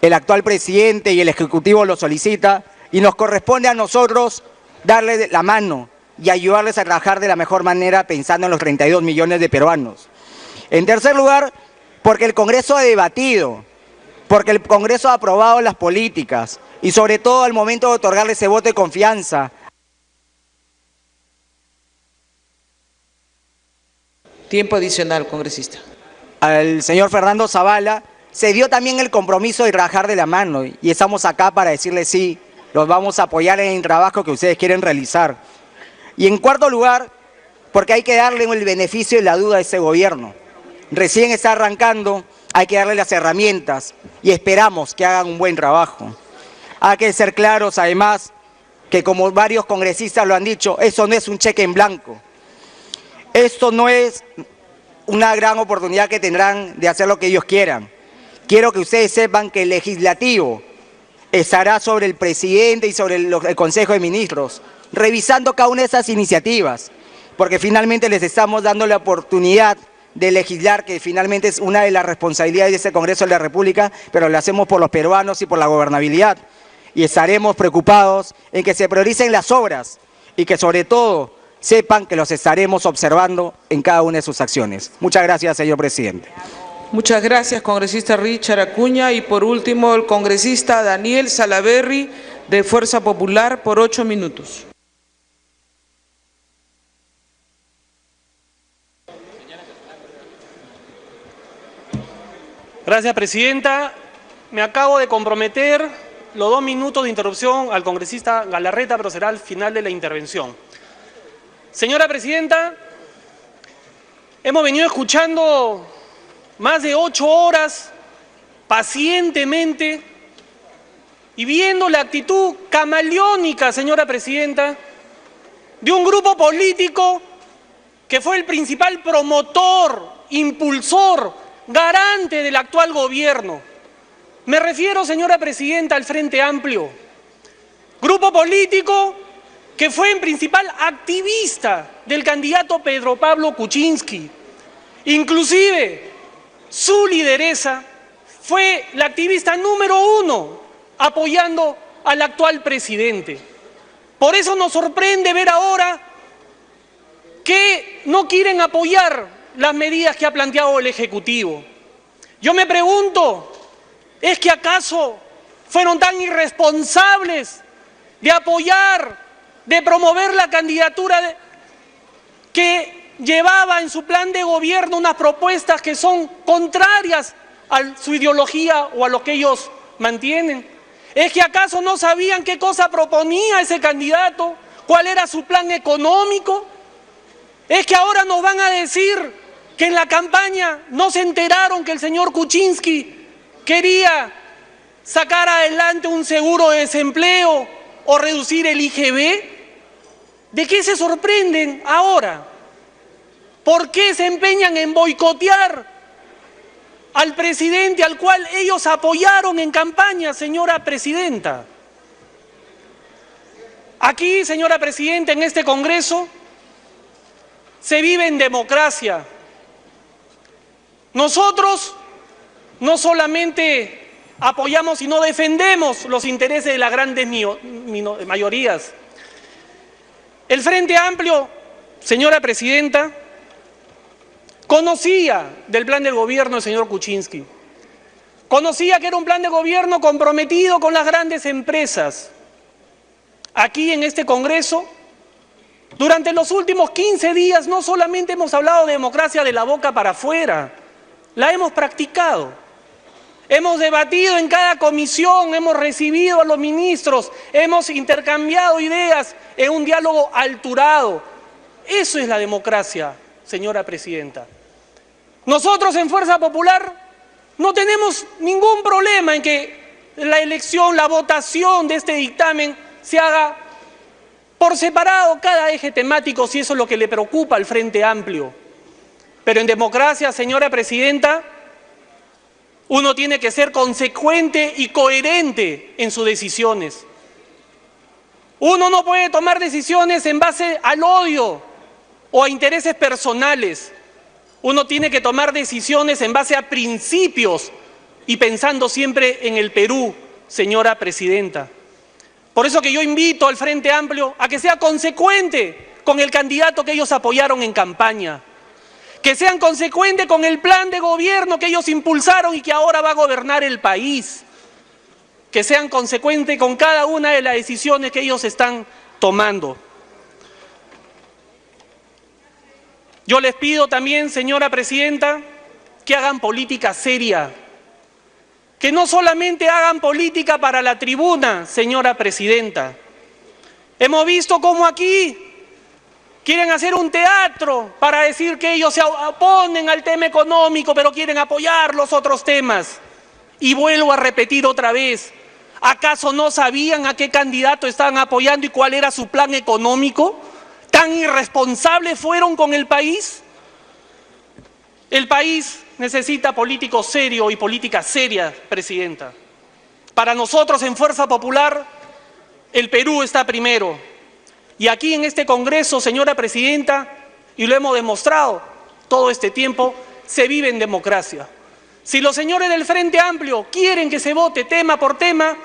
El actual presidente y el Ejecutivo lo solicita y nos corresponde a nosotros darle la mano y ayudarles a trabajar de la mejor manera pensando en los 32 millones de peruanos. En tercer lugar, porque el Congreso ha debatido, porque el Congreso ha aprobado las políticas y sobre todo al momento de otorgarle ese voto de confianza. Tiempo adicional, congresista. Al señor Fernando Zavala se dio también el compromiso de trabajar de la mano y estamos acá para decirle sí, los vamos a apoyar en el trabajo que ustedes quieren realizar. Y en cuarto lugar, porque hay que darle el beneficio y la duda a ese gobierno. Recién está arrancando, hay que darle las herramientas y esperamos que hagan un buen trabajo. Hay que ser claros además que como varios congresistas lo han dicho, eso no es un cheque en blanco. Esto no es una gran oportunidad que tendrán de hacer lo que ellos quieran. Quiero que ustedes sepan que el legislativo estará sobre el presidente y sobre el Consejo de Ministros, revisando cada una de esas iniciativas, porque finalmente les estamos dando la oportunidad de legislar, que finalmente es una de las responsabilidades de este Congreso de la República, pero lo hacemos por los peruanos y por la gobernabilidad. Y estaremos preocupados en que se prioricen las obras y que sobre todo sepan que los estaremos observando en cada una de sus acciones. Muchas gracias, señor presidente. Muchas gracias, congresista Richard Acuña. Y por último, el congresista Daniel Salaverry, de Fuerza Popular, por 8 minutos. Gracias, presidenta. Me acabo de comprometer los 2 minutos de interrupción al congresista Galarreta, pero será al final de la intervención. Señora Presidenta, hemos venido escuchando más de 8 horas pacientemente y viendo la actitud camaleónica, señora Presidenta, de un grupo político que fue el principal promotor, impulsor, garante del actual gobierno. Me refiero, señora Presidenta, al Frente Amplio, grupo político que fue en principal activista del candidato Pedro Pablo Kuczynski. Inclusive, su lideresa fue la activista número 1 apoyando al actual presidente. Por eso nos sorprende ver ahora que no quieren apoyar las medidas que ha planteado el Ejecutivo. Yo me pregunto, ¿es que acaso fueron tan irresponsables de apoyar, de promover la candidatura que llevaba en su plan de gobierno unas propuestas que son contrarias a su ideología o a lo que ellos mantienen? ¿Es que acaso no sabían qué cosa proponía ese candidato? ¿Cuál era su plan económico? ¿Es que ahora nos van a decir que en la campaña no se enteraron que el señor Kuczynski quería sacar adelante un seguro de desempleo o reducir el IGB? ¿De qué se sorprenden ahora? ¿Por qué se empeñan en boicotear al presidente al cual ellos apoyaron en campaña, señora Presidenta? Aquí, señora Presidenta, en este Congreso se vive en democracia. Nosotros no solamente apoyamos, sino defendemos los intereses de las grandes mayorías. El Frente Amplio, señora Presidenta, conocía del plan de gobierno del señor Kuczynski. Conocía que era un plan de gobierno comprometido con las grandes empresas. Aquí en este Congreso, durante los últimos 15 días, no solamente hemos hablado de democracia de la boca para afuera, la hemos practicado. Hemos debatido en cada comisión, hemos recibido a los ministros, hemos intercambiado ideas en un diálogo alturado. Eso es la democracia, señora Presidenta. Nosotros en Fuerza Popular no tenemos ningún problema en que la elección, la votación de este dictamen se haga por separado cada eje temático, si eso es lo que le preocupa al Frente Amplio. Pero en democracia, señora Presidenta, uno tiene que ser consecuente y coherente en sus decisiones. Uno no puede tomar decisiones en base al odio o a intereses personales. Uno tiene que tomar decisiones en base a principios y pensando siempre en el Perú, señora Presidenta. Por eso que yo invito al Frente Amplio a que sea consecuente con el candidato que ellos apoyaron en campaña, que sean consecuentes con el plan de gobierno que ellos impulsaron y que ahora va a gobernar el país, que sean consecuentes con cada una de las decisiones que ellos están tomando. Yo les pido también, señora Presidenta, que hagan política seria, que no solamente hagan política para la tribuna, señora Presidenta. Hemos visto cómo aquí quieren hacer un teatro para decir que ellos se oponen al tema económico, pero quieren apoyar los otros temas. Y vuelvo a repetir otra vez, ¿acaso no sabían a qué candidato estaban apoyando y cuál era su plan económico? ¿Tan irresponsables fueron con el país? El país necesita políticos serios y políticas serias, Presidenta. Para nosotros en Fuerza Popular, el Perú está primero. Y aquí en este Congreso, señora Presidenta, y lo hemos demostrado todo este tiempo, se vive en democracia. Si los señores del Frente Amplio quieren que se vote tema por tema,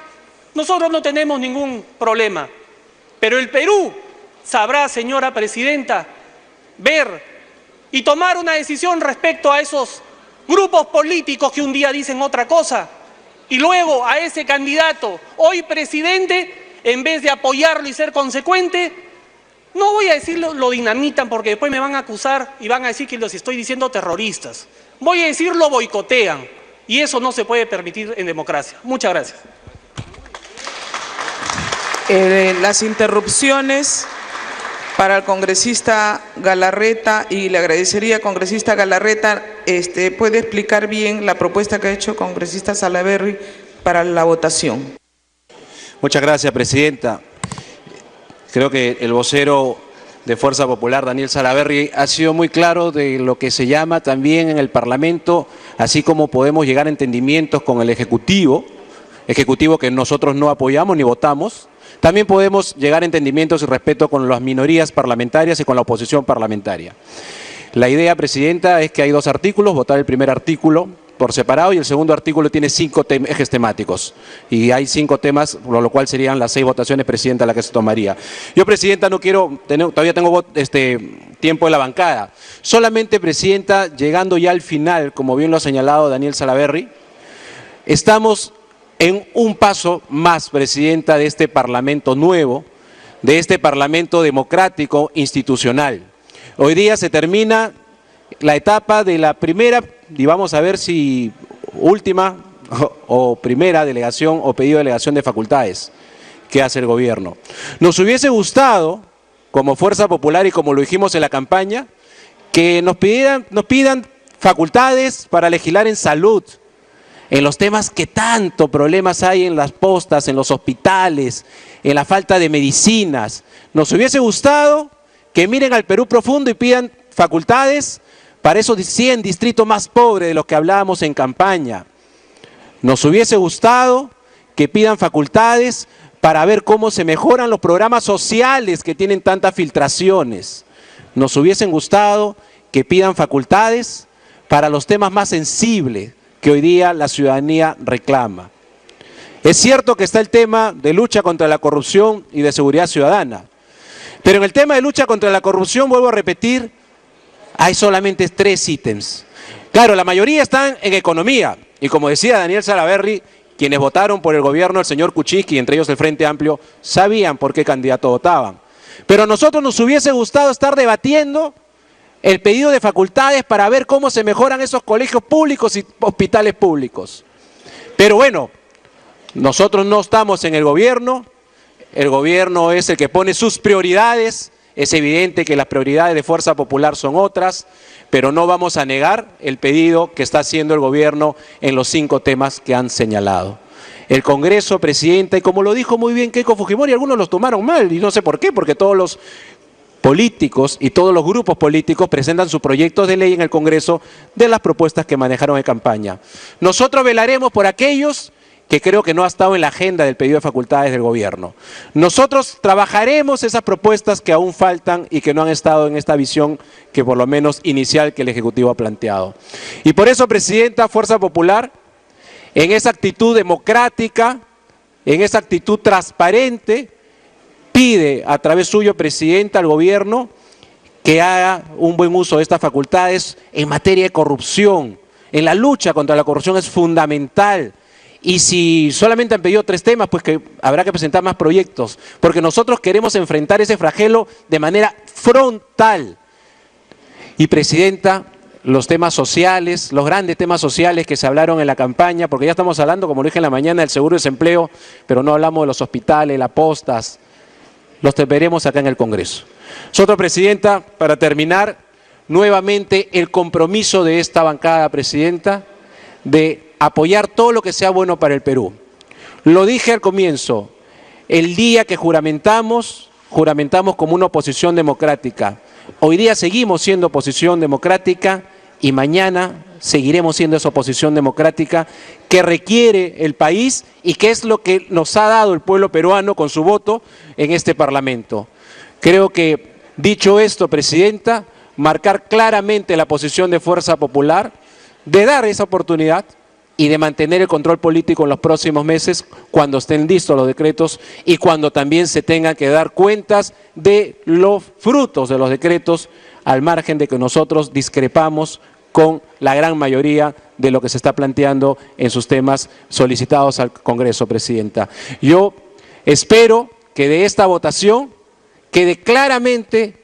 nosotros no tenemos ningún problema. Pero el Perú sabrá, señora Presidenta, ver y tomar una decisión respecto a esos grupos políticos que un día dicen otra cosa y luego a ese candidato, hoy presidente, en vez de apoyarlo y ser consecuente, no voy a decirlo, lo dinamitan porque después me van a acusar y van a decir que los estoy diciendo terroristas. Voy a decir lo boicotean y eso no se puede permitir en democracia. Muchas gracias. Las interrupciones para el congresista Galarreta, y le agradecería, congresista Galarreta, puede explicar bien la propuesta que ha hecho el congresista Salaverry para la votación. Muchas gracias, presidenta. Creo que el vocero de Fuerza Popular, Daniel Salaverry, ha sido muy claro de lo que se llama también en el Parlamento, así como podemos llegar a entendimientos con el Ejecutivo que nosotros no apoyamos ni votamos. También podemos llegar a entendimientos y respeto con las minorías parlamentarias y con la oposición parlamentaria. La idea, presidenta, es que hay dos artículos, votar el primer artículo por separado y el segundo artículo tiene 5 ejes temáticos. Y hay 5 temas, por lo cual serían las 6 votaciones, presidenta, las que se tomaría. Yo, presidenta, no quiero, todavía tengo tiempo de la bancada. Solamente, presidenta, llegando ya al final, como bien lo ha señalado Daniel Salaverry, estamos en un paso más, presidenta, de este Parlamento nuevo, de este Parlamento democrático institucional. Hoy día se termina la etapa de la primera, y vamos a ver si última o primera delegación o pedido de delegación de facultades que hace el gobierno. Nos hubiese gustado, como Fuerza Popular y como lo dijimos en la campaña, que nos pidan facultades para legislar en salud, en los temas que tanto problemas hay en las postas, en los hospitales, en la falta de medicinas. Nos hubiese gustado que miren al Perú profundo y pidan facultades para esos 100 distritos más pobres de los que hablábamos en campaña. Nos hubiese gustado que pidan facultades para ver cómo se mejoran los programas sociales que tienen tantas filtraciones. Nos hubiesen gustado que pidan facultades para los temas más sensibles que hoy día la ciudadanía reclama. Es cierto que está el tema de lucha contra la corrupción y de seguridad ciudadana, pero en el tema de lucha contra la corrupción, vuelvo a repetir, hay solamente 3 ítems. Claro, la mayoría están en economía, y como decía Daniel Salaverry, quienes votaron por el gobierno del señor Kuczynski, entre ellos el Frente Amplio, sabían por qué candidato votaban. Pero a nosotros nos hubiese gustado estar debatiendo el pedido de facultades para ver cómo se mejoran esos colegios públicos y hospitales públicos. Pero bueno, nosotros no estamos en el gobierno es el que pone sus prioridades, es evidente que las prioridades de Fuerza Popular son otras, pero no vamos a negar el pedido que está haciendo el gobierno en los 5 temas que han señalado. El Congreso, presidenta, y como lo dijo muy bien Keiko Fujimori, algunos los tomaron mal, y no sé por qué, porque todos los políticos y todos los grupos políticos presentan sus proyectos de ley en el Congreso de las propuestas que manejaron en campaña. Nosotros velaremos por aquellos que creo que no ha estado en la agenda del pedido de facultades del gobierno. Nosotros trabajaremos esas propuestas que aún faltan y que no han estado en esta visión que por lo menos inicial que el Ejecutivo ha planteado. Y por eso, presidenta, Fuerza Popular, en esa actitud democrática, en esa actitud transparente, pide a través suyo, presidenta, al gobierno que haga un buen uso de estas facultades en materia de corrupción. En la lucha contra la corrupción es fundamental. Y si solamente han pedido 3 temas, pues que habrá que presentar más proyectos, porque nosotros queremos enfrentar ese flagelo de manera frontal. Y, presidenta, los temas sociales, los grandes temas sociales que se hablaron en la campaña, porque ya estamos hablando, como lo dije en la mañana, del seguro de desempleo, pero no hablamos de los hospitales, las postas, los veremos acá en el Congreso. Nosotros, presidenta, para terminar, nuevamente el compromiso de esta bancada, presidenta, de apoyar todo lo que sea bueno para el Perú. Lo dije al comienzo, el día que juramentamos como una oposición democrática. Hoy día seguimos siendo oposición democrática y mañana seguiremos siendo esa oposición democrática que requiere el país y que es lo que nos ha dado el pueblo peruano con su voto en este Parlamento. Creo que, dicho esto, presidenta, marcar claramente la posición de Fuerza Popular, de dar esa oportunidad y de mantener el control político en los próximos meses cuando estén listos los decretos y cuando también se tengan que dar cuentas de los frutos de los decretos, al margen de que nosotros discrepamos con la gran mayoría de lo que se está planteando en sus temas solicitados al Congreso, presidenta. Yo espero que de esta votación quede claramente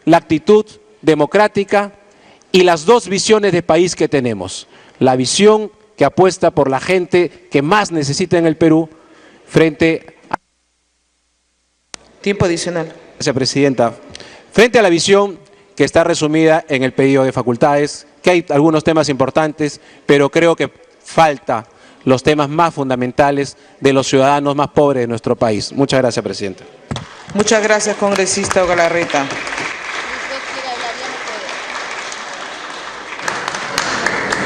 la actitud democrática y las 2 visiones de país que tenemos. La visión que apuesta por la gente que más necesita en el Perú frente a Tiempo adicional. Gracias, Presidenta. Frente a la visión que está resumida en el pedido de facultades, que hay algunos temas importantes, pero creo que falta los temas más fundamentales de los ciudadanos más pobres de nuestro país. Muchas gracias, Presidenta. Muchas gracias, congresista Galarreta.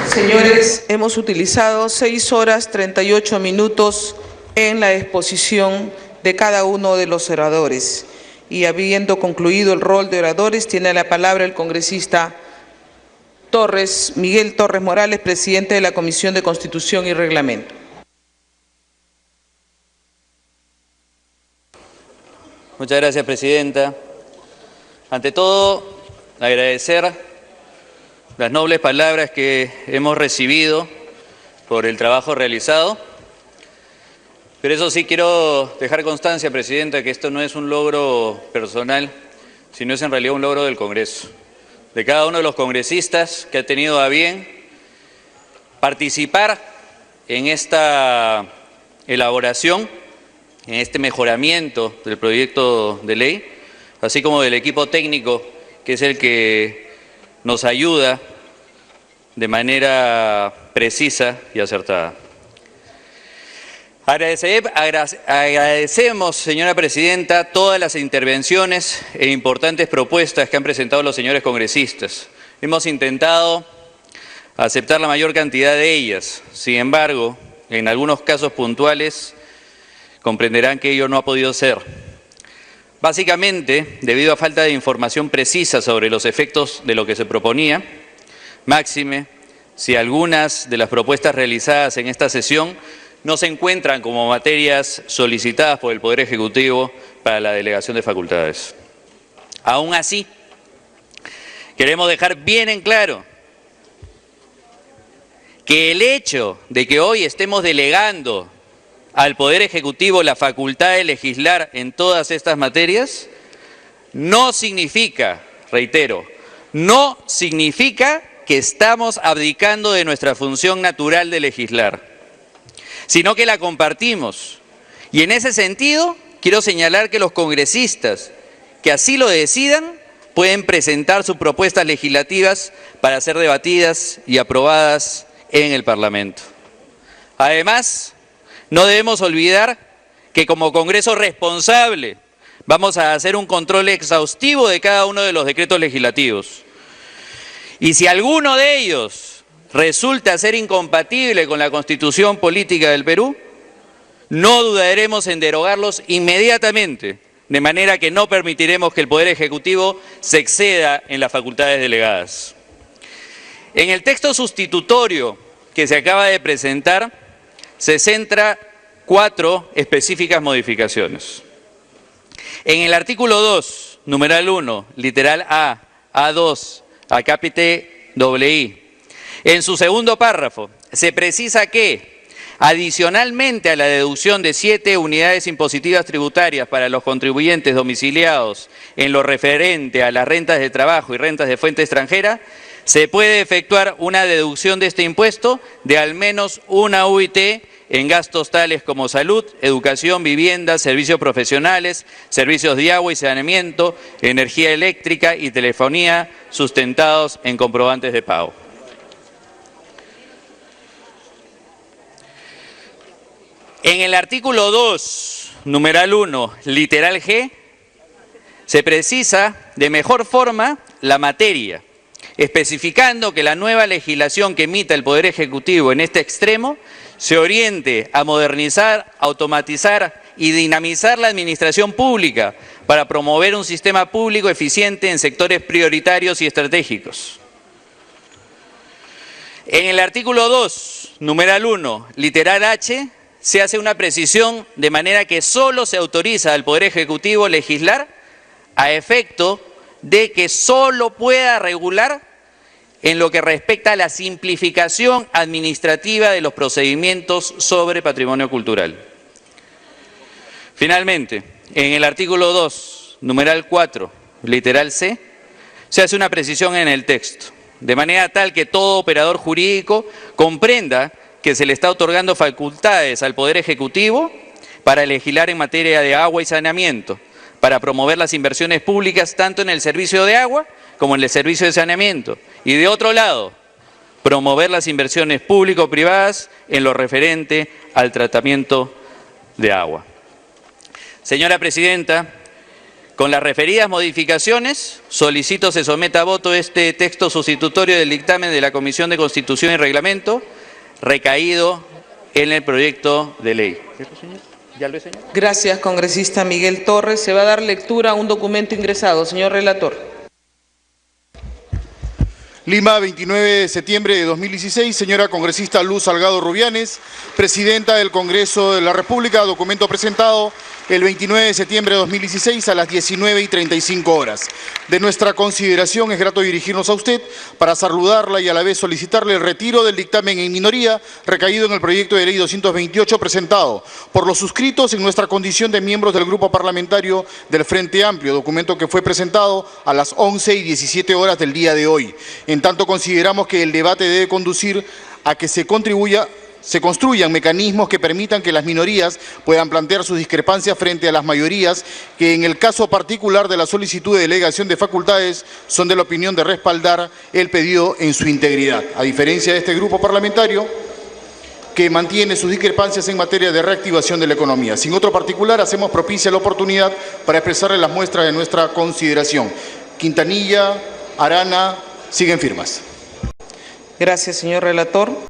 Señores, hemos utilizado 6 horas 38 minutos en la exposición de cada uno de los oradores. Y habiendo concluido el rol de oradores, tiene la palabra el congresista Miguel Torres Morales, presidente de la Comisión de Constitución y Reglamento. Muchas gracias, Presidenta. Ante todo, agradecer las nobles palabras que hemos recibido por el trabajo realizado. Pero eso sí quiero dejar constancia, Presidenta, que esto no es un logro personal, sino es en realidad un logro del Congreso, de cada uno de los congresistas que ha tenido a bien participar en esta elaboración, en este mejoramiento del proyecto de ley, así como del equipo técnico, que es el que nos ayuda de manera precisa y acertada. Agradecemos, señora Presidenta, todas las intervenciones e importantes propuestas que han presentado los señores congresistas. Hemos intentado aceptar la mayor cantidad de ellas. Sin embargo, en algunos casos puntuales, comprenderán que ello no ha podido ser. Básicamente, debido a falta de información precisa sobre los efectos de lo que se proponía, máxime, si algunas de las propuestas realizadas en esta sesión no se encuentran como materias solicitadas por el Poder Ejecutivo para la delegación de facultades. Aún así, queremos dejar bien en claro que el hecho de que hoy estemos delegando al Poder Ejecutivo la facultad de legislar en todas estas materias no significa, reitero, no significa que estamos abdicando de nuestra función natural de legislar, sino que la compartimos. Y en ese sentido, quiero señalar que los congresistas que así lo decidan pueden presentar sus propuestas legislativas para ser debatidas y aprobadas en el Parlamento. Además, no debemos olvidar que como Congreso responsable vamos a hacer un control exhaustivo de cada uno de los decretos legislativos. Y si alguno de ellos resulta ser incompatible con la Constitución Política del Perú, no dudaremos en derogarlos inmediatamente, de manera que no permitiremos que el Poder Ejecutivo se exceda en las facultades delegadas. En el texto sustitutorio que se acaba de presentar, se centra 4 específicas modificaciones. En el artículo 2, numeral 1, literal A, A2, acápite II, en su segundo párrafo, se precisa que, adicionalmente a la deducción de 7 unidades impositivas tributarias para los contribuyentes domiciliados en lo referente a las rentas de trabajo y rentas de fuente extranjera, se puede efectuar una deducción de este impuesto de al menos una UIT en gastos tales como salud, educación, vivienda, servicios profesionales, servicios de agua y saneamiento, energía eléctrica y telefonía sustentados en comprobantes de pago. En el artículo 2, numeral 1, literal G, se precisa de mejor forma la materia, especificando que la nueva legislación que emita el Poder Ejecutivo en este extremo se oriente a modernizar, automatizar y dinamizar la administración pública para promover un sistema público eficiente en sectores prioritarios y estratégicos. En el artículo 2, numeral 1, literal H, se hace una precisión de manera que solo se autoriza al Poder Ejecutivo legislar a efecto de que solo pueda regular en lo que respecta a la simplificación administrativa de los procedimientos sobre patrimonio cultural. Finalmente, en el artículo 2, numeral 4, literal C, se hace una precisión en el texto, de manera tal que todo operador jurídico comprenda que se le está otorgando facultades al Poder Ejecutivo para legislar en materia de agua y saneamiento, para promover las inversiones públicas tanto en el servicio de agua como en el servicio de saneamiento. Y de otro lado, promover las inversiones público-privadas en lo referente al tratamiento de agua. Señora Presidenta, con las referidas modificaciones, solicito se someta a voto este texto sustitutorio del dictamen de la Comisión de Constitución y Reglamento, recaído en el proyecto de ley. ¿Ya lo es, señor? Gracias, congresista Miguel Torres. Se va a dar lectura a un documento ingresado. Señor relator. Lima, 29 de septiembre de 2016. Señora congresista Luz Salgado Rubianes, presidenta del Congreso de la República, documento presentado el 29 de septiembre de 2016 a las 19:35. De nuestra consideración es grato dirigirnos a usted para saludarla y a la vez solicitarle el retiro del dictamen en minoría recaído en el proyecto de ley 228 presentado por los suscritos en nuestra condición de miembros del Grupo Parlamentario del Frente Amplio, documento que fue presentado a las 11:17 del día de hoy. En tanto, consideramos que el debate debe conducir a que se construyan mecanismos que permitan que las minorías puedan plantear sus discrepancias frente a las mayorías, que en el caso particular de la solicitud de delegación de facultades son de la opinión de respaldar el pedido en su integridad. A diferencia de este grupo parlamentario, que mantiene sus discrepancias en materia de reactivación de la economía. Sin otro particular, hacemos propicia la oportunidad para expresarle las muestras de nuestra consideración. Quintanilla, Arana, siguen firmas. Gracias, señor relator.